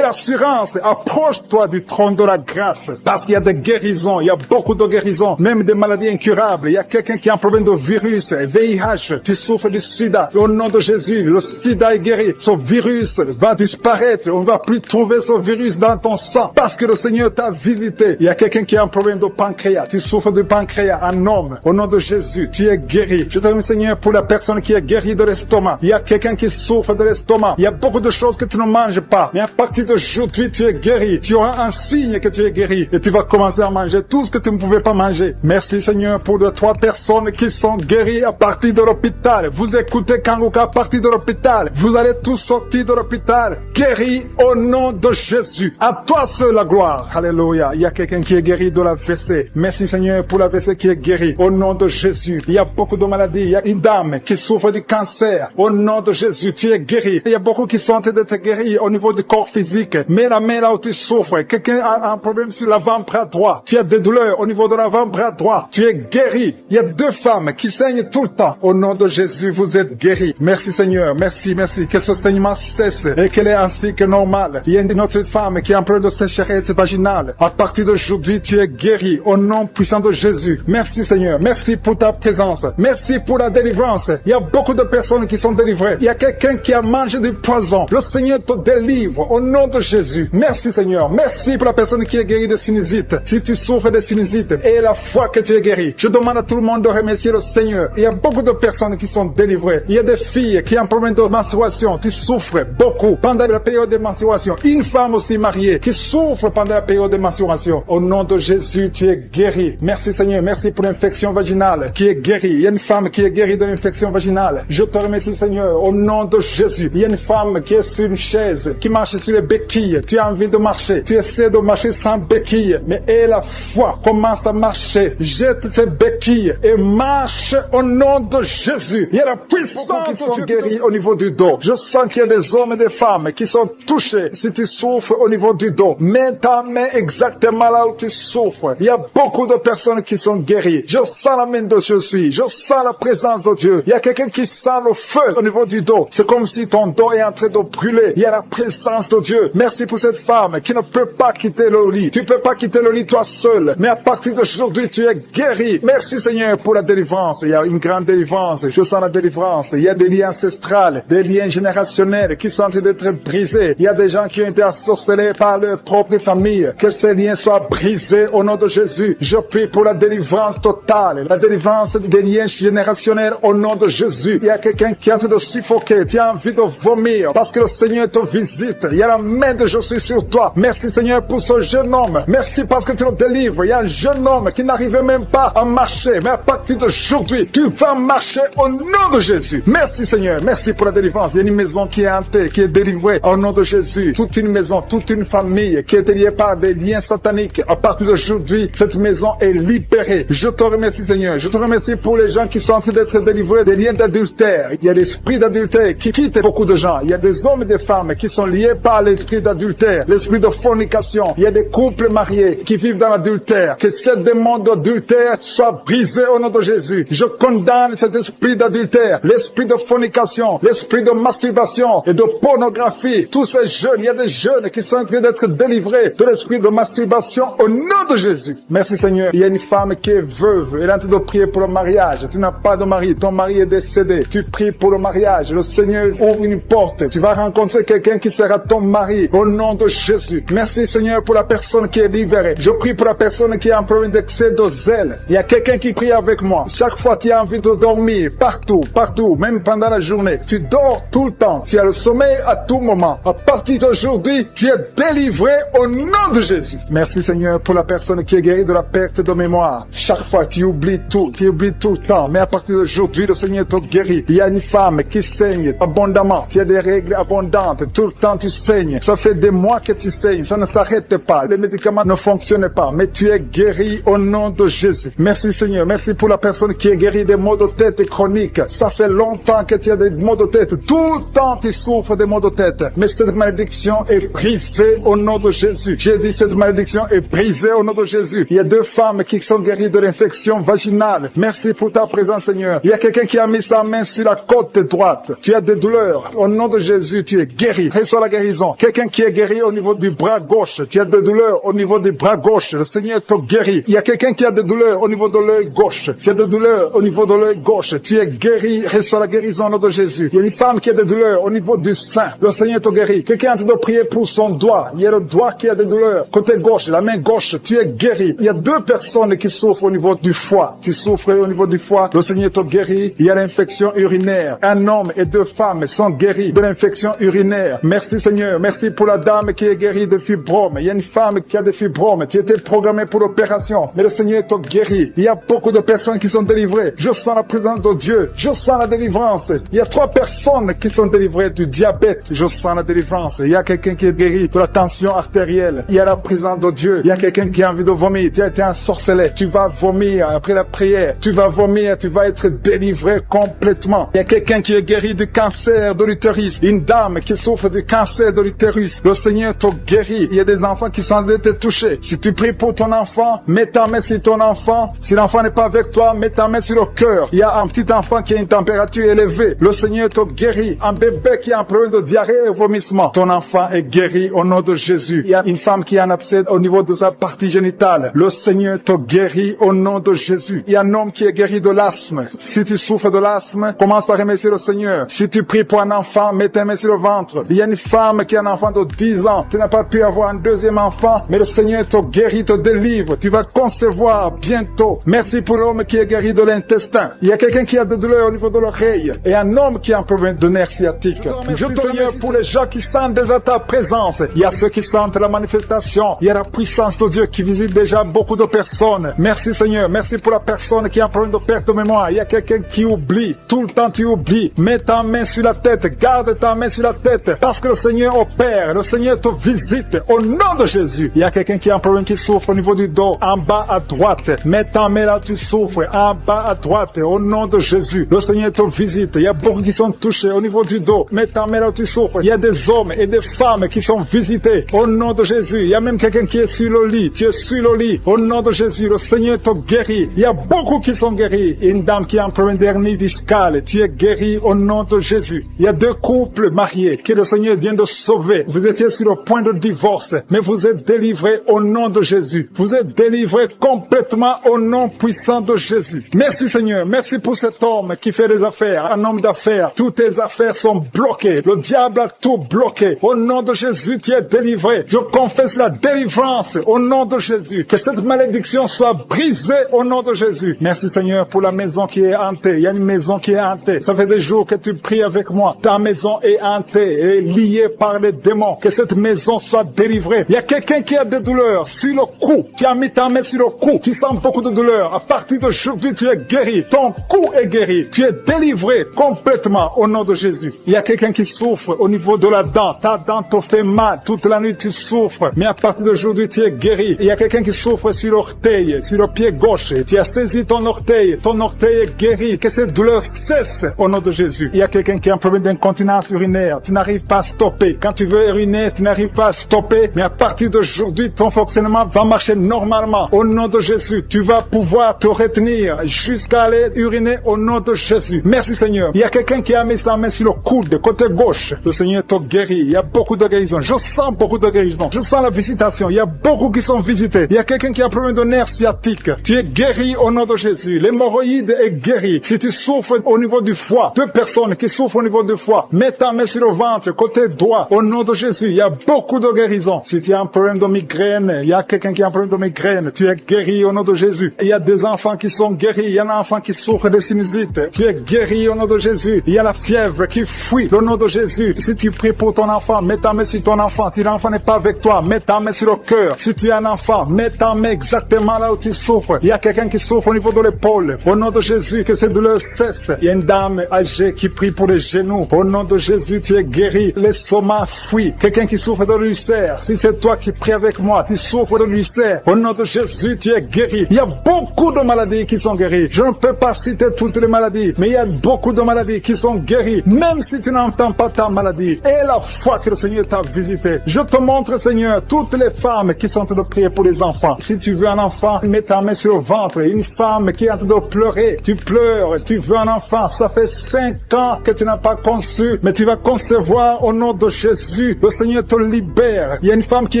l'assurance. Approche-toi du trône de la grâce. Parce qu'il y a des guérisons. Il y a beaucoup de guérisons. Même des maladies incurables. Il y a quelqu'un qui a un problème de virus, VIH. Tu souffres du sida. Au nom de Jésus, le sida est guéri. Ce virus va disparaître. On ne va plus trouver ce virus dans ton sang. Parce que le Seigneur t'a visité. Il y a quelqu'un qui a un problème de pancréas. Tu souffres du pancréas. Un homme. Au nom de Jésus, tu es guéri. Je te remercie Seigneur pour la personne qui est guérie de l'estomac. Il y a quelqu'un qui souffre de l'estomac. Il y a beaucoup de choses que tu ne manges pas. Mais à partir d'aujourd'hui, tu es guéri. Tu auras un signe que tu es guéri. Et tu vas commencer à manger tout ce que tu ne pouvais pas manger. Merci Seigneur pour les 3 personnes qui sont guéries à partir de l'hôpital. Vous écoutez Kanguka à partir de l'hôpital. Vous allez tous sortir de l'hôpital. Guéris au nom de Jésus. À toi seul la gloire. Alléluia. Il y a quelqu'un qui est guéri de l'AVC. Merci Seigneur pour l'AVC qui est guéri. Au nom de Jésus. Jésus. Il y a beaucoup de maladies. Il y a une dame qui souffre du cancer. Au nom de Jésus, tu es guéri. Il y a beaucoup qui sont en train d'être guéris au niveau du corps physique. Mais la main là où tu souffres, quelqu'un a un problème sur l'avant-bras droit. Tu as des douleurs au niveau de l'avant-bras droit. Tu es guéri. Il y a 2 femmes qui saignent tout le temps. Au nom de Jésus, vous êtes guéris. Merci Seigneur. Merci, merci. Que ce saignement cesse et qu'elle est ainsi que normal. Il y a une autre femme qui a un problème de sécheresse vaginale. À partir d'aujourd'hui, tu es guéri. Au nom puissant de Jésus. Merci Seigneur. Merci pour ta présence. Merci pour la délivrance. Il y a beaucoup de personnes qui sont délivrées. Il y a quelqu'un qui a mangé du poison. Le Seigneur te délivre au nom de Jésus. Merci Seigneur. Merci pour la personne qui est guérie de sinusite. Si tu souffres de sinusite et la foi que tu es guéri, je demande à tout le monde de remercier le Seigneur. Il y a beaucoup de personnes qui sont délivrées. Il y a des filles qui ont un problème de menstruation. Tu souffres beaucoup pendant la période de menstruation. Une femme aussi mariée qui souffre pendant la période de menstruation. Au nom de Jésus, tu es guéri. Merci Seigneur. Merci pour l'infection vaginale qui est guérie. Il y a une femme qui est guérie de l'infection vaginale. Je te remercie Seigneur. Au nom de Jésus. Il y a une femme qui est sur une chaise, qui marche sur les béquilles. Tu as envie de marcher. Tu essaies de marcher sans béquilles. Mais et la foi commence à marcher. Jette ces béquilles et marche au nom de Jésus. Il y a la puissance qui sont guéris au niveau du dos. Je sens qu'il y a des hommes et des femmes qui sont touchés. Si tu souffres au niveau du dos, mets ta main exactement là où tu souffres. Il y a beaucoup de personnes qui sont guéries. Je sens la main de Jésus. Je sens la présence de Dieu. Il y a quelqu'un qui sent le feu au niveau du dos. C'est comme si ton dos est en train de brûler. Il y a la présence de Dieu. Merci pour cette femme qui ne peut pas quitter le lit. Tu ne peux pas quitter le lit toi seul. Mais à partir d'aujourd'hui, tu es guéri. Merci Seigneur pour la délivrance. Il y a une grande délivrance. Je sens la délivrance. Il y a des liens ancestrales, des liens générationnels qui sont en train d'être brisés. Il y a des gens qui ont été ensorcelés par leur propre famille. Que ces liens soient brisés au nom de Jésus. Je prie pour la délivrance totale. La délivrance des liens générationnels au nom de Jésus. Il y a quelqu'un qui est en train de suffoquer. Tu as envie de vomir parce que le Seigneur te visite. Il y a la main de Jésus sur toi. Merci Seigneur pour ce jeune homme. Merci parce que tu le délivres. Il y a un jeune homme qui n'arrivait même pas à marcher. Mais à partir d'aujourd'hui, tu vas marcher au nom de Jésus. Merci Seigneur. Merci pour la délivrance. Il y a une maison qui est hantée, qui est délivrée au nom de Jésus. Toute une maison, toute une famille qui est liée par des liens sataniques. À partir d'aujourd'hui, cette maison est libérée. Je te remercie Seigneur. Je te remercie pour les gens qui sont en train d'être délivrés des liens d'adultère. Il y a l'esprit d'adultère qui quitte beaucoup de gens. Il y a des hommes et des femmes qui sont liés par l'esprit d'adultère, l'esprit de fornication. Il y a des couples mariés qui vivent dans l'adultère. Que ce démon d'adultère soit brisé au nom de Jésus. Je condamne cet esprit d'adultère, l'esprit de fornication, l'esprit de masturbation et de pornographie. Tous ces jeunes, il y a des jeunes qui sont en train d'être délivrés de l'esprit de masturbation au nom de Jésus. Merci Seigneur. Il y a une femme qui est veuve. Elle est en train de prier pour le mariage. Tu n'as pas de mari. Ton mari est décédé. Tu pries pour le mariage. Le Seigneur ouvre une porte. Tu vas rencontrer quelqu'un qui sera ton mari au nom de Jésus. Merci Seigneur pour la personne qui est libérée. Je prie pour la personne qui a un problème d'excès de zèle. Il y a quelqu'un qui prie avec moi. Chaque fois tu as envie de dormir, partout, même pendant la journée. Tu dors tout le temps. Tu as le sommeil à tout moment. À partir d'aujourd'hui, tu es délivré au nom de Jésus. Merci Seigneur pour la personne qui est guérie de la perte de mémoire. Chaque fois tu oublies tout le temps. Mais à partir d'aujourd'hui, le Seigneur te guérit. Il y a une femme qui saigne abondamment. Tu as des règles abondantes. Tout le temps tu saignes. Ça fait des mois que tu saignes. Ça ne s'arrête pas. Les médicaments ne fonctionnent pas. Mais tu es guéri au nom de Jésus. Merci Seigneur. Merci pour la personne qui est guérie des maux de tête chroniques. Ça fait longtemps que tu as des maux de tête. Tout le temps tu souffres des maux de tête. Mais cette malédiction est brisée au nom de Jésus. J'ai dit cette malédiction est brisée au nom de Jésus. Il y a 2 femmes qui sont guéries de l'infection vaginale. Merci pour ta présence Seigneur. Il y a quelqu'un qui a mis sa main sur la côte droite. Tu as des douleurs. Au nom de Jésus, tu es guéri. Reçois la guérison. Quelqu'un qui est guéri au niveau du bras gauche. Tu as des douleurs au niveau du bras gauche. Le Seigneur te guérit. Il y a quelqu'un qui a des douleurs au niveau de l'œil gauche. Tu as des douleurs au niveau de l'œil gauche. Tu es guéri. Reçois la guérison au nom de Jésus. Il y a une femme qui a des douleurs au niveau du sein. Le Seigneur te guérit. Quelqu'un est en train de prier pour son doigt. Il y a le doigt qui a des douleurs. Côté gauche, la main gauche. Tu es guéri. Il y a 2 personnes qui souffrent au niveau du foie. Tu souffres au niveau du foie. Le Seigneur te guérit. Il y a l'infection urinaire. Un homme et 2 femmes sont guéris de l'infection urinaire. Merci Seigneur. Merci pour la dame qui est guérie de fibromes. Il y a une femme qui a des fibromes. Tu étais programmé pour l'opération. Mais le Seigneur te guérit. Il y a beaucoup de personnes qui sont délivrées. Je sens la présence de Dieu. Je sens la délivrance. Il y a 3 personnes qui sont délivrées du diabète. Je sens la délivrance. Il y a quelqu'un qui est guéri de la tension artérielle. Il y a la présence de Dieu. Il y a quelqu'un qui a envie de vomir. Tu as été ensorcelé. Tu vas vomir après la prière. Tu tu vas vomir, tu vas être délivré complètement. Il y a quelqu'un qui est guéri du cancer de l'utérus, une dame qui souffre du cancer de l'utérus. Le Seigneur te guérit. Il y a des enfants qui sont en train de te toucher. Si tu pries pour ton enfant, mets ta main sur ton enfant. Si l'enfant n'est pas avec toi, mets ta main sur le cœur. Il y a un petit enfant qui a une température élevée. Le Seigneur te guérit. Un bébé qui a un problème de diarrhée et vomissement. Ton enfant est guéri au nom de Jésus. Il y a une femme qui a un abcès au niveau de sa partie génitale. Le Seigneur te guérit au nom de Jésus. Il y a un homme qui est guéri de l'asthme. Si tu souffres de l'asthme, commence à remercier le Seigneur. Si tu pries pour un enfant, mets ta main sur le ventre. Il y a une femme qui a un enfant de 10 ans. Tu n'as pas pu avoir un deuxième enfant, mais le Seigneur te guérit, te délivre. Tu vas concevoir bientôt. Merci pour l'homme qui est guéri de l'intestin. Il y a quelqu'un qui a des douleurs au niveau de l'oreille et un homme qui a un problème de nerf sciatique. Je te remercie pour les gens qui sentent déjà ta présence. Il y a ceux qui sentent la manifestation. Il y a la puissance de Dieu qui visite déjà beaucoup de personnes. Merci Seigneur. Merci pour la personne qui a un problème de perte de mémoire. Il y a quelqu'un qui oublie. Tout le temps tu oublies. Mets ta main sur la tête. Garde ta main sur la tête. Parce que le Seigneur opère. Le Seigneur te visite. Au nom de Jésus. Il y a quelqu'un qui a un problème qui souffre au niveau du dos. En bas à droite. Mets ta main là, tu souffres. En bas à droite. Au nom de Jésus. Le Seigneur te visite. Il y a beaucoup qui sont touchés au niveau du dos. Mets ta main là, tu souffres. Il y a des hommes et des femmes qui sont visités. Au nom de Jésus. Il y a même quelqu'un qui est sur le lit. Tu es sur le lit. Au nom de Jésus. Le Seigneur te guérit. Il y a beaucoup qui sont guéris. Une dame qui a un problème d'hernie discale. Tu es guéri au nom de Jésus. Il y a deux couples mariés que le Seigneur vient de sauver. Vous étiez sur le point de divorce, mais vous êtes délivrés au nom de Jésus. Vous êtes délivrés complètement au nom puissant de Jésus. Merci Seigneur. Merci pour cet homme qui fait des affaires. Un homme d'affaires. Toutes tes affaires sont bloquées. Le diable a tout bloqué. Au nom de Jésus, tu es délivré. Je confesse la délivrance au nom de Jésus. Que cette malédiction soit brisée au nom de Jésus. Merci Seigneur pour la maison qui est hantée. Il y a une maison qui est hantée. Ça fait des jours que tu pries avec moi. Ta maison est hantée et liée par les démons. Que cette maison soit délivrée. Il y a quelqu'un qui a des douleurs sur le cou. Tu as mis ta main sur le cou. Tu sens beaucoup de douleurs. À partir d'aujourd'hui, tu es guéri. Ton cou est guéri. Tu es délivré complètement au nom de Jésus. Il y a quelqu'un qui souffre au niveau de la dent. Ta dent te fait mal. Toute la nuit, tu souffres. Mais à partir d'aujourd'hui, tu es guéri. Il y a quelqu'un qui souffre sur l'orteil, sur le pied gauche. Tu as saisi ton orteil. Ton orteil est guéri. Que cette douleur cesse au nom de Jésus. Il y a quelqu'un qui a un problème d'incontinence urinaire. Tu n'arrives pas à stopper. Quand tu veux uriner, tu n'arrives pas à stopper. Mais à partir d'aujourd'hui, ton fonctionnement va marcher normalement. Au nom de Jésus, tu vas pouvoir te retenir jusqu'à aller uriner au nom de Jésus. Merci Seigneur. Il y a quelqu'un qui a mis sa main sur le coude, côté gauche. Le Seigneur te guérit. Il y a beaucoup de guérisons. Je sens beaucoup de guérisons. Je sens la visitation. Il y a beaucoup qui sont visités. Il y a quelqu'un qui a un problème de nerf sciatique. Tu es guéri au nom de Jésus. L'hémorroïde est guéri. Si tu souffres au niveau du foie, deux personnes qui souffrent au niveau du foie, mets ta main sur le ventre, côté droit. Au nom de Jésus, il y a beaucoup de guérisons. Si tu as un problème de migraine, il y a quelqu'un qui a un problème de migraine. Tu es guéri au nom de Jésus. Il y a des enfants qui sont guéris. Il y a un enfant qui souffre de sinusite. Tu es guéri au nom de Jésus. Il y a la fièvre qui fuit au nom de Jésus. Si tu pries pour ton enfant, mets ta main sur ton enfant. Si l'enfant n'est pas avec toi, mets ta main sur le cœur. Si tu es un enfant, mets ta main exactement là où tu souffres. Il y a quelqu'un qui souffre au niveau de l'épaule. Au nom de Jésus, que cette douleur cesse. Il y a une dame âgée qui prie pour les genoux. Au nom de Jésus, tu es guéri. L'estomac fuit. Quelqu'un qui souffre de l'ulcère. Si c'est toi qui pries avec moi, tu souffres de l'ulcère. Au nom de Jésus, tu es guéri. Il y a beaucoup de maladies qui sont guéries. Je ne peux pas citer toutes les maladies, mais il y a beaucoup de maladies qui sont guéries. Même si tu n'entends pas ta maladie. Et la foi que le Seigneur t'a visité. Je te montre, Seigneur, toutes les femmes qui sont en train de prier pour les enfants. Si tu veux un enfant, mets ta main sur le ventre. Une femme qui est en train de pleurer. Tu pleures, tu veux un enfant. Ça fait 5 ans que tu n'as pas conçu, mais tu vas concevoir au nom de Jésus. Le Seigneur te libère. Il y a une femme qui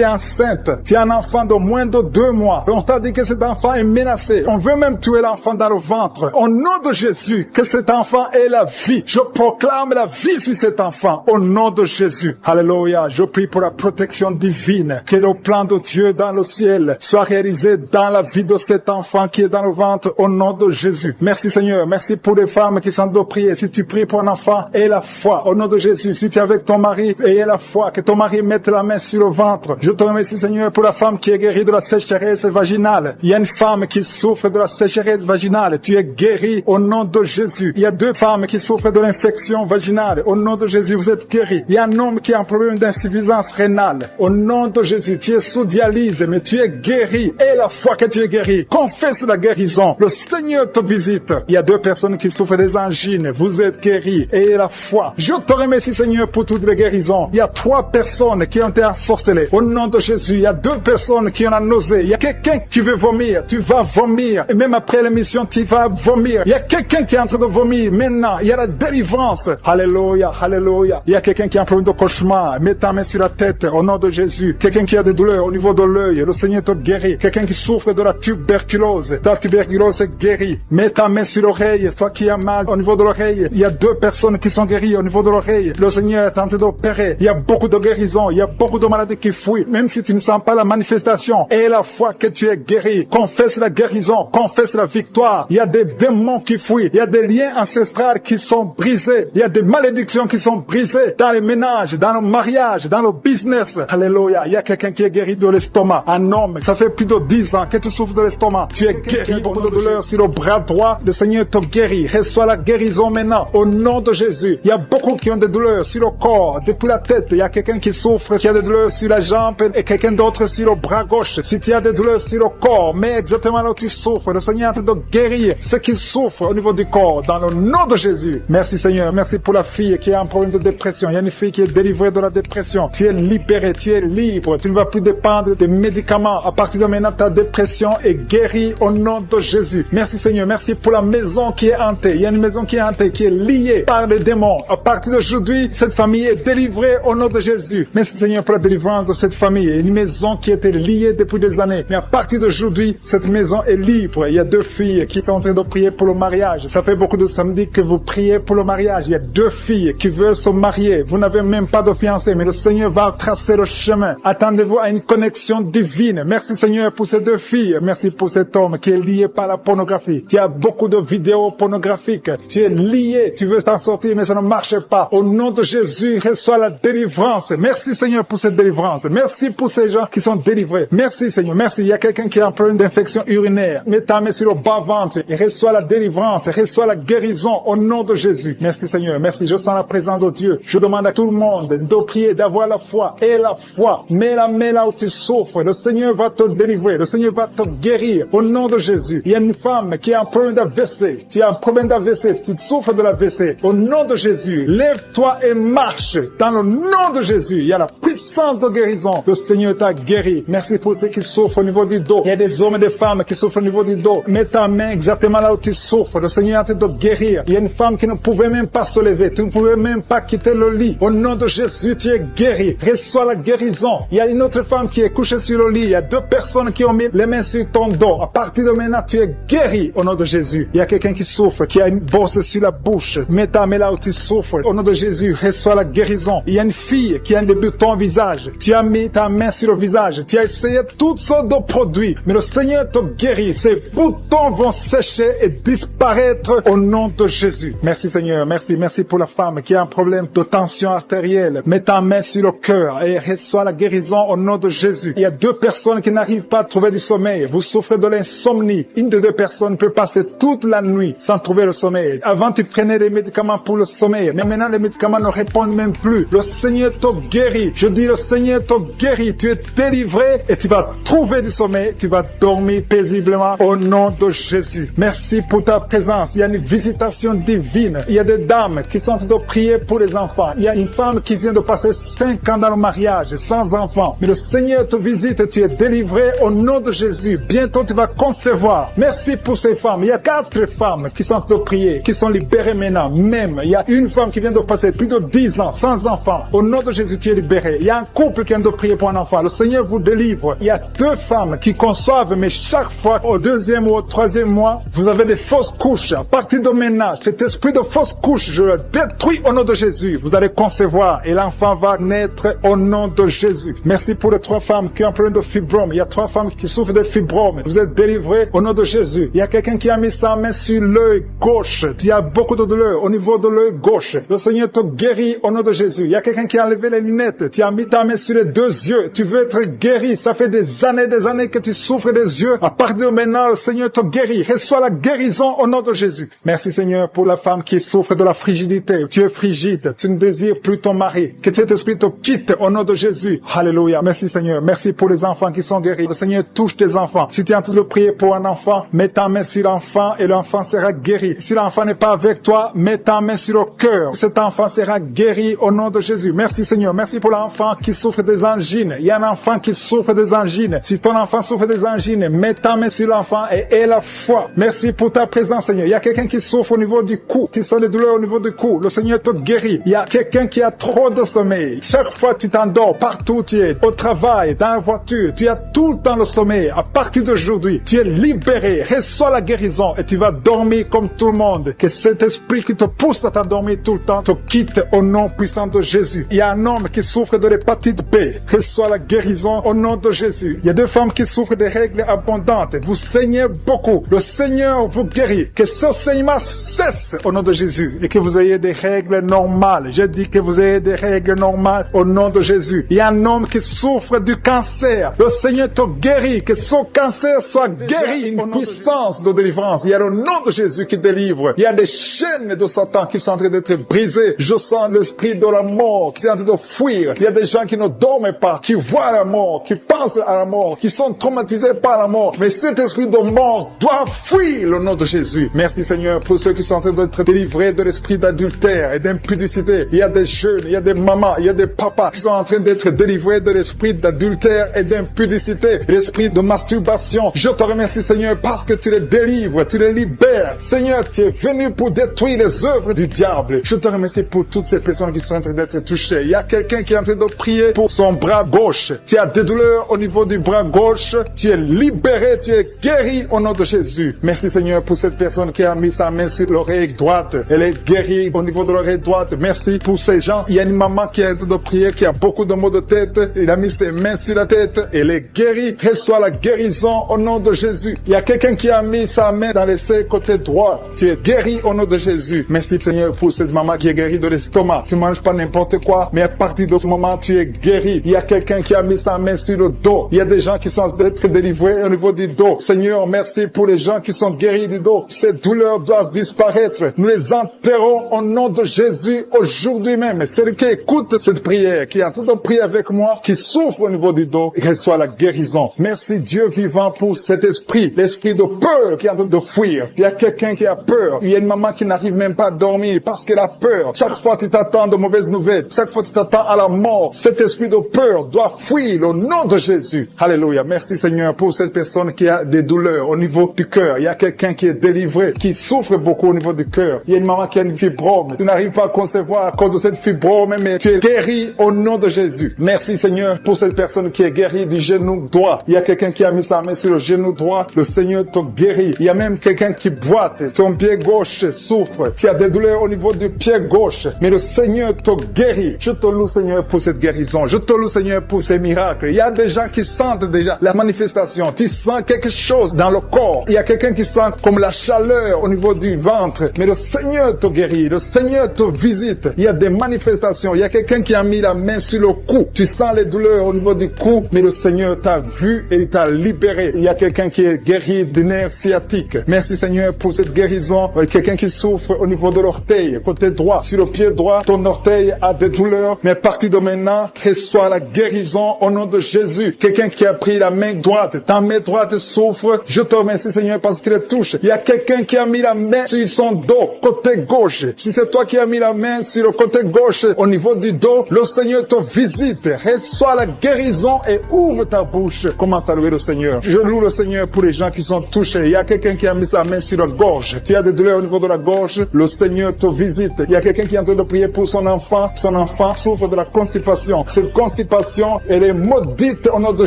est enceinte. Tu as un enfant de moins de 2 mois. On t'a dit que cet enfant est menacé. On veut même tuer l'enfant dans le ventre. Au nom de Jésus, que cet enfant ait la vie. Je proclame la vie sur cet enfant. Au nom de Jésus. Alléluia. Je prie pour la protection divine. Que le plan de Dieu dans le ciel soit réalisé dans la vie de cet enfant qui est dans le ventre. Au nom de Jésus. Merci Seigneur. Merci pour les femmes qui sont de prier. Si tu pries pour un enfant, aie la foi. Au nom de Jésus. Si tu es avec ton mari, aie la foi. Que ton mari mette la main sur le ventre. Je te remercie Seigneur pour la femme qui est guérie de la sécheresse vaginale. Il y a une femme qui souffre de la sécheresse vaginale. Tu es guéri au nom de Jésus. Il y a 2 femmes qui souffrent de l'infection vaginale. Au nom de Jésus, vous êtes guéris. Il y a un homme qui a un problème d'insuffisance rénale. Au nom de Jésus, tu es sous dialyse, mais tu es guéri. Et la foi que tu es guéri. Confesse la guérison. Le Seigneur te visite. Il y a 2 personnes qui souffrent des angines. Vous êtes guéris. Et la foi. Je te remercie, Seigneur, pour toutes les guérisons. Il y a 3 personnes qui ont été ensorcelées. Au nom de Jésus, il y a 2 personnes qui ont la nausée. Il y a quelqu'un qui veut vomir. Tu vas vomir. Et même après l'émission, tu vas vomir. Il y a quelqu'un qui est en train de vomir. Maintenant, il y a la délivrance. Alléluia, alléluia. Il y a quelqu'un qui a un problème de cauchemar. Mets ta main sur la tête au nom de Jésus. Quelqu'un qui a des douleurs au niveau de l'œil. Le Seigneur te guérit. Quelqu'un qui souffre de la tuberculose. Ta tuberculose est guérie. Mets ta main sur l'oreille. Toi qui as mal au niveau de l'oreille. Il y a 2 personnes qui sont guéries au niveau de l'oreille. Le Seigneur est en train d'opérer. Il y a beaucoup de guérisons. Il y a beaucoup de maladies qui fuient. Même si tu ne sens pas la manifestation. Et la foi que tu es guéri. Confesse la guérison. Confesse la victoire. Il y a des démons qui fuient. Il y a des liens ancestraux qui sont brisés. Il y a des malédictions qui sont brisées dans les ménages, dans le mariage, dans le business. Alléluia. Il y a quelqu'un qui est guéri de l'estomac. Un homme, ça fait plus de 10 ans que tu souffres de l'estomac. Tu es guéri. Beaucoup de douleurs sur le bras droit. Le Seigneur te guérit. Reçois la guérison maintenant. Au nom de Jésus. Il y a beaucoup qui ont des douleurs sur le corps, depuis la tête. Il y a quelqu'un qui souffre, qui a des douleurs sur la jambe et quelqu'un d'autre sur le bras gauche. Si tu as des douleurs sur le corps, mais exactement là où tu souffres, le Seigneur est en train de guérir ceux qui souffrent au niveau du corps. Dans le nom de Jésus. Merci Seigneur. Merci pour la fille qui a un problème de dépression. Il y a une fille qui est délivrée de la dépression. Tu es libéré, tu es libre. Tu ne vas plus dépendre des médicaments. À partir de maintenant, ta dépression est guérie au nom de Jésus. Merci Seigneur. Merci pour la maison qui est hantée. Il y a une maison qui est hantée, qui est liée par les démons. À partir d'aujourd'hui, cette famille est délivrée au nom de Jésus. Merci Seigneur pour la délivrance de cette famille. Une maison qui était liée depuis des années. Mais à partir d'aujourd'hui, cette maison est libre. Il y a 2 filles qui sont en train de prier pour le mariage. Ça fait beaucoup de samedis que vous priez pour le mariage. Il y a 2 filles qui veulent se marier. Vous n'avez même pas de fiancé, mais le Seigneur va tracer le chemin. Attendez-vous à une connexion divine. Merci Seigneur pour ces 2 filles. Merci pour cet homme qui est lié par la pornographie. Tu as beaucoup de vidéos pornographiques. Tu es lié. Tu veux t'en sortir, mais ça ne marche pas. Au nom de Jésus, reçois la délivrance. Merci Seigneur pour cette délivrance. Merci pour ces gens qui sont délivrés. Merci Seigneur. Merci. Il y a quelqu'un qui a un problème d'infection urinaire. Mets ta main sur le bas-ventre et reçois la délivrance. Reçois la guérison au nom de Jésus. Merci Seigneur. Merci. Je sens la présence de Dieu. Je demande à tout le monde de prier, d'avoir la foi. Et la foi. Mets la main là où tu souffres. Le Seigneur va te délivrer. Le Seigneur va te guérir. Au nom de Jésus. Il y a une femme qui a un problème d'AVC. Tu as un problème d'AVC. Tu souffres de l'AVC. Au nom de Jésus. Lève-toi et marche. Dans le nom de Jésus. Il y a la puissance de guérison. Le Seigneur t'a guéri. Merci pour ceux qui souffrent au niveau du dos. Il y a des hommes et des femmes qui souffrent au niveau du dos. Mets ta main exactement là où tu souffres. Le Seigneur est en train de guérir. Il y a une femme qui ne pouvait même pas se lever. Tu ne pouvais même pas quitter le lit. Au nom de Jésus, tu es guéri. Reçois la guérison. Il y a une autre femme qui est couchée sur le lit. Il y a 2 personnes qui ont mis les mains sur ton dos. À partir de maintenant, tu es guéri au nom de Jésus. Il y a quelqu'un qui souffre, qui a une bosse sur la bouche. Mets ta main là où tu souffres. Au nom de Jésus, reçois la guérison. Il y a une fille qui a un débutant au visage. Tu as mis ta main sur le visage. Tu as essayé toutes sortes de produits. Mais le Seigneur te guérit. Ces boutons vont sécher et disparaître au nom de Jésus. Merci Seigneur. Merci. Merci pour la femme qui a un problème de tension artérielle. Mets ta main sur le cœur et reçois la guérison au nom de Jésus. Il y a 2 personnes qui n'arrivent pas à trouver du sommeil. Vous souffrez de l'insomnie. Une de 2 personnes peut passer toute la nuit sans trouver le sommeil. Avant, tu prenais des médicaments pour le sommeil. Mais maintenant, les médicaments ne répondent même plus. Le Seigneur te guérit. Je dis, le Seigneur te guérit. Tu es délivré et tu vas trouver du sommeil. Tu vas dormir paisiblement au nom de Jésus. Merci pour ta présence. Il y a une visitation divine. Il y a des dames qui sont en train de prier pour les enfants. Il y a une femme qui vient de passer 5 ans dans le mariage sans enfant. Mais le Seigneur te visite et tu es délivré au nom de Jésus. Bientôt, tu vas concevoir. Merci pour ces femmes. Il y a 4 femmes qui sont en train de prier, qui sont libérées maintenant. Même, il y a une femme qui vient de passer plus de 10 ans sans enfant. Au nom de Jésus, tu es libéré. Il y a un couple qui vient de prier pour un enfant. Le Seigneur vous délivre. Il y a 2 femmes qui conçoivent, mais chaque fois, au 2e ou au 3e mois, vous avez des fausses couches. À partir de maintenant, cet esprit de fausses couches, je le détruis au nom de Jésus. Vous allez concevoir et l'enfant va naître au nom de Jésus. Merci pour les 3 femmes qui ont un problème de fibrome. Il y a 3 femmes qui souffrent de fibrome. Vous êtes délivrés au nom de Jésus. Il y a quelqu'un qui a mis sa main sur l'œil gauche. Il y a beaucoup de douleur au niveau de l'œil gauche. Le Seigneur te guérit au nom de Jésus. Il y a quelqu'un qui a enlevé les lunettes. Tu as mis ta main sur les 2 yeux. Tu veux être guéri. Ça fait des années que tu souffres des yeux. À partir de maintenant, le Seigneur te guérit. Reçois la guérison au nom de Jésus. Merci Seigneur pour la femme qui souffre de la frigidité. Tu es frigide. Tu ne désires plus ton mari. Que cet esprit te quitte au nom de Jésus. Alléluia. Merci Seigneur. Merci pour les enfants qui sont guéris. Le Seigneur touche tes enfants. Si tu es en train de prier pour un enfant, mets ta main sur l'enfant et l'enfant sera guéri. Si l'enfant n'est pas avec toi, mets ta main sur le cœur. Cet enfant sera guéri au nom de Jésus. Merci Seigneur. Merci pour l'enfant qui souffre des angines. Il y a un enfant qui souffre des angines. Si ton enfant souffre des angines, mets ta main sur l'enfant et aie la foi. Merci pour ta présence Seigneur. Il y a quelqu'un qui souffre au niveau du cou, qui sent des douleurs au niveau du cou. Le Seigneur te guérit. Il y a quelqu'un qui a trop de sommeil. Chaque fois tu t'endors, partout où tu es, au travail, dans la voiture, tu as tout le temps le sommeil. À partir d'aujourd'hui, tu es libéré. Reçois la guérison et tu vas dormir comme tout le monde. Que cet esprit qui te pousse à t'endormir tout le temps te quitte au nom puissant de Jésus. Il y a un homme qui souffre de l'hépatite B. Reçois la guérison au nom de Jésus. Il y a deux femmes qui souffrent de règles abondantes. Vous saignez beaucoup. Le Seigneur vous guérit. Que ce saignement cesse au nom de Jésus et que vous ayez des règles normales. Je dis que vous ayez des règles normales au nom de Jésus. Il y a un homme qui souffre du cancer. Le Seigneur te guérit. Que son cancer soit guéri. Une puissance de délivrance. Il y a le nom de Jésus qui délivre. Il y a des chaînes de Satan qui sont en train d'être brisées. Je sens l'esprit de la mort qui est en train de fuir. Il y a des gens qui ne dorment pas, qui voient la mort, qui pensent à la mort, qui sont traumatisés par la mort. Mais cet esprit de mort doit fuir le nom de Jésus. Merci Seigneur pour ceux qui sont en train d'être délivrés de l'esprit d'adultère et d'impudicité. Il y a des jeunes, il y a des mamans, il y a des papas qui sont en train d'être délivrés de l'esprit d'adultère et d'impudicité, l'esprit de masturbation. Je te remercie Seigneur parce que tu les délivres, tu les libères. Seigneur, tu es venu pour détruire les œuvres du diable. Je te remercie pour toutes ces personnes qui sont en train d'être touchées. Il y a quelqu'un qui est en train de prier pour son bras gauche. Tu as des douleurs au niveau du bras gauche. Tu es libéré, tu es guéri au nom de Jésus. Merci Seigneur pour cette personne qui a mis sa main sur l'oreille droite. Elle est guérie au niveau de l'oreille droite. Merci pour ces gens. Il y a une maman qui est en train de prier, qui a beaucoup de maux de tête. Il a mis ses mains sur la tête. Elle est guérie. Reçois la guérison au nom de Jésus. Il y a quelqu'un qui a mis sa main dans l'essai côté droit. Tu es guéri au nom de Jésus. Merci Seigneur pour cette maman qui est guérie de l'estomac. Tu manges pas n'importe quoi, mais à partir de ce moment, tu es guéri. Il y a quelqu'un qui a mis sa main sur le dos. Il y a des gens qui sont d'être délivrés au niveau du dos. Seigneur, merci pour les gens qui sont guéris du dos. Ces douleurs doivent disparaître. Nous les enterrons au nom de Jésus aujourd'hui même. Celui qui écoute cette prière, qui est en train de prier avec moi, qui souffre au niveau du dos, reçoit la guérison. Merci Dieu vivant pour cet esprit, l'esprit de peur qui est en train de fuir. Il y a quelqu'un qui a peur. Il y a une maman qui n'arrive même pas à dormir parce qu'elle a peur. Chaque fois tu t'attends de mauvaises nouvelles. Chaque fois tu t'attends à la mort. Cet esprit de peur doit fuir au nom de Jésus. Alléluia. Merci Seigneur pour cette personne qui a des douleurs au niveau du cœur. Il y a quelqu'un qui est délivré, qui souffre beaucoup au niveau du cœur. Il y a une maman qui a une fibrome. Tu n'arrives pas à concevoir à cause de cette fibrome, mais tu es guéri au nom de Jésus. Merci Seigneur pour cette personne qui est guérie du genou droit. Il y a quelqu'un qui a mis sa main sur le genou droit. Le Seigneur te guérit. Il y a même quelqu'un qui boite. Son pied gauche souffre. Tu as des douleurs au niveau du pied gauche. Mais le Seigneur te guérit. Je te loue Seigneur pour cette guérison. Je te loue Seigneur pour ces miracles. Il y a des gens qui sentent déjà la manifestation. Tu sens quelque chose dans le corps. Il y a quelqu'un qui sent comme la chaleur au niveau du ventre. Mais le Seigneur te guérit. Le Seigneur te visite. Il y a des manifestations. Il y a quelqu'un qui a mis la main sur le cou. Tu sens les douleurs au niveau du cou. Mais le Seigneur t'a vu et il t'a libéré. Il y a quelqu'un qui est guéri du nerf sciatique. Merci Seigneur pour cette guérison. Quelqu'un qui souffre au niveau de l'orteil, côté droit, sur le pied droit, ton orteil a des douleurs, mais à partir de maintenant, reçois la guérison au nom de Jésus. Quelqu'un qui a pris la main droite, ta main droite souffre, je te remercie Seigneur parce que tu la touches. Il y a quelqu'un qui a mis la main sur son dos, côté gauche. Si c'est toi qui as mis la main sur le côté gauche, au niveau du dos, le Seigneur te visite. Reçois la guérison et ouvre ta bouche. Commence à louer le Seigneur. Je loue le Seigneur pour les gens qui sont touchés. Il y a quelqu'un qui a mis sa main sur la gorge. Tu as des douleurs au niveau de la gorge, le Seigneur te visite. Il y a quelqu'un qui est en train de prier pour son enfant. Son enfant souffre de la constipation. Cette constipation, elle est maudite au nom de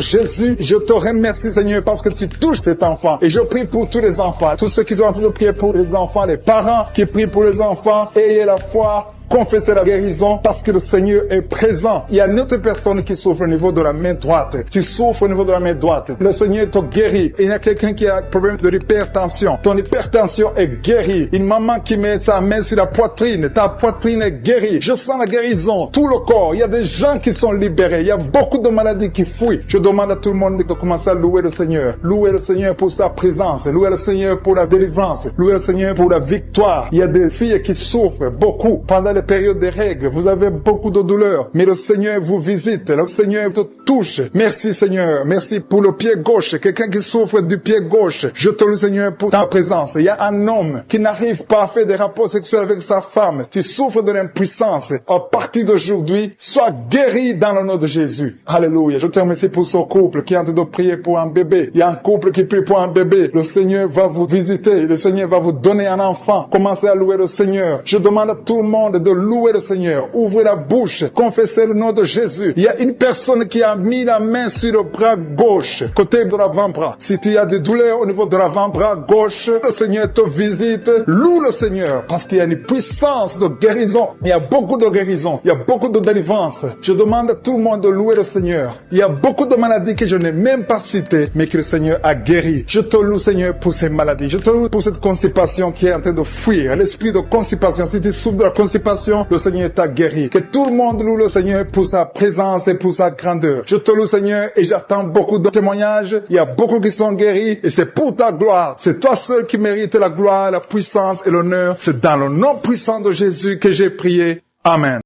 Jésus. Je te remercie Seigneur parce que tu touches cet enfant. Et je prie pour tous les enfants, tous ceux qui sont en train de prier pour les enfants, les parents qui prient pour les enfants. Ayez la foi. Confessez la guérison parce que le Seigneur est présent. Il y a une autre personne qui souffre au niveau de la main droite. Tu souffres au niveau de la main droite. Le Seigneur te guérit. Il y a quelqu'un qui a un problème de l'hypertension. Ton hypertension est guérie. Une maman qui met sa main sur la poitrine. Ta poitrine est guérie. Je sens la guérison. Tout le corps. Il y a des gens qui sont libérés. Il y a beaucoup de maladies qui fuient. Je demande à tout le monde de commencer à louer le Seigneur. Louer le Seigneur pour sa présence. Louer le Seigneur pour la délivrance. Louer le Seigneur pour la victoire. Il y a des filles qui souffrent beaucoup pendant les cette période des règles, vous avez beaucoup de douleurs, mais le Seigneur vous visite, le Seigneur te touche. Merci Seigneur, merci pour le pied gauche, quelqu'un qui souffre du pied gauche. Je te loue Seigneur pour ta présence. Il y a un homme qui n'arrive pas à faire des rapports sexuels avec sa femme. Tu souffres de l'impuissance. À partir d'aujourd'hui, sois guéri dans le nom de Jésus. Alléluia. Je te remercie pour ce couple qui est en train de prier pour un bébé. Il y a un couple qui prie pour un bébé. Le Seigneur va vous visiter. Le Seigneur va vous donner un enfant. Commencez à louer le Seigneur. Je demande à tout le monde de louer le Seigneur. Ouvrez la bouche. Confessez le nom de Jésus. Il y a une personne qui a mis la main sur le bras gauche, côté de l'avant-bras. Si tu as des douleurs au niveau de l'avant-bras gauche, le Seigneur te visite. Loue le Seigneur parce qu'il y a une puissance de guérison. Il y a beaucoup de guérison. Il y a beaucoup de délivrance. Je demande à tout le monde de louer le Seigneur. Il y a beaucoup de maladies que je n'ai même pas citées, mais que le Seigneur a guéri. Je te loue Seigneur pour ces maladies. Je te loue pour cette constipation qui est en train de fuir. L'esprit de constipation. Si tu souffres de la constipation, le Seigneur t'a guéri. Que tout le monde loue le Seigneur pour sa présence et pour sa grandeur. Je te loue Seigneur et j'attends beaucoup de témoignages. Il y a beaucoup qui sont guéris et c'est pour ta gloire. C'est toi seul qui mérites la gloire, la puissance et l'honneur. C'est dans le nom puissant de Jésus que j'ai prié. Amen.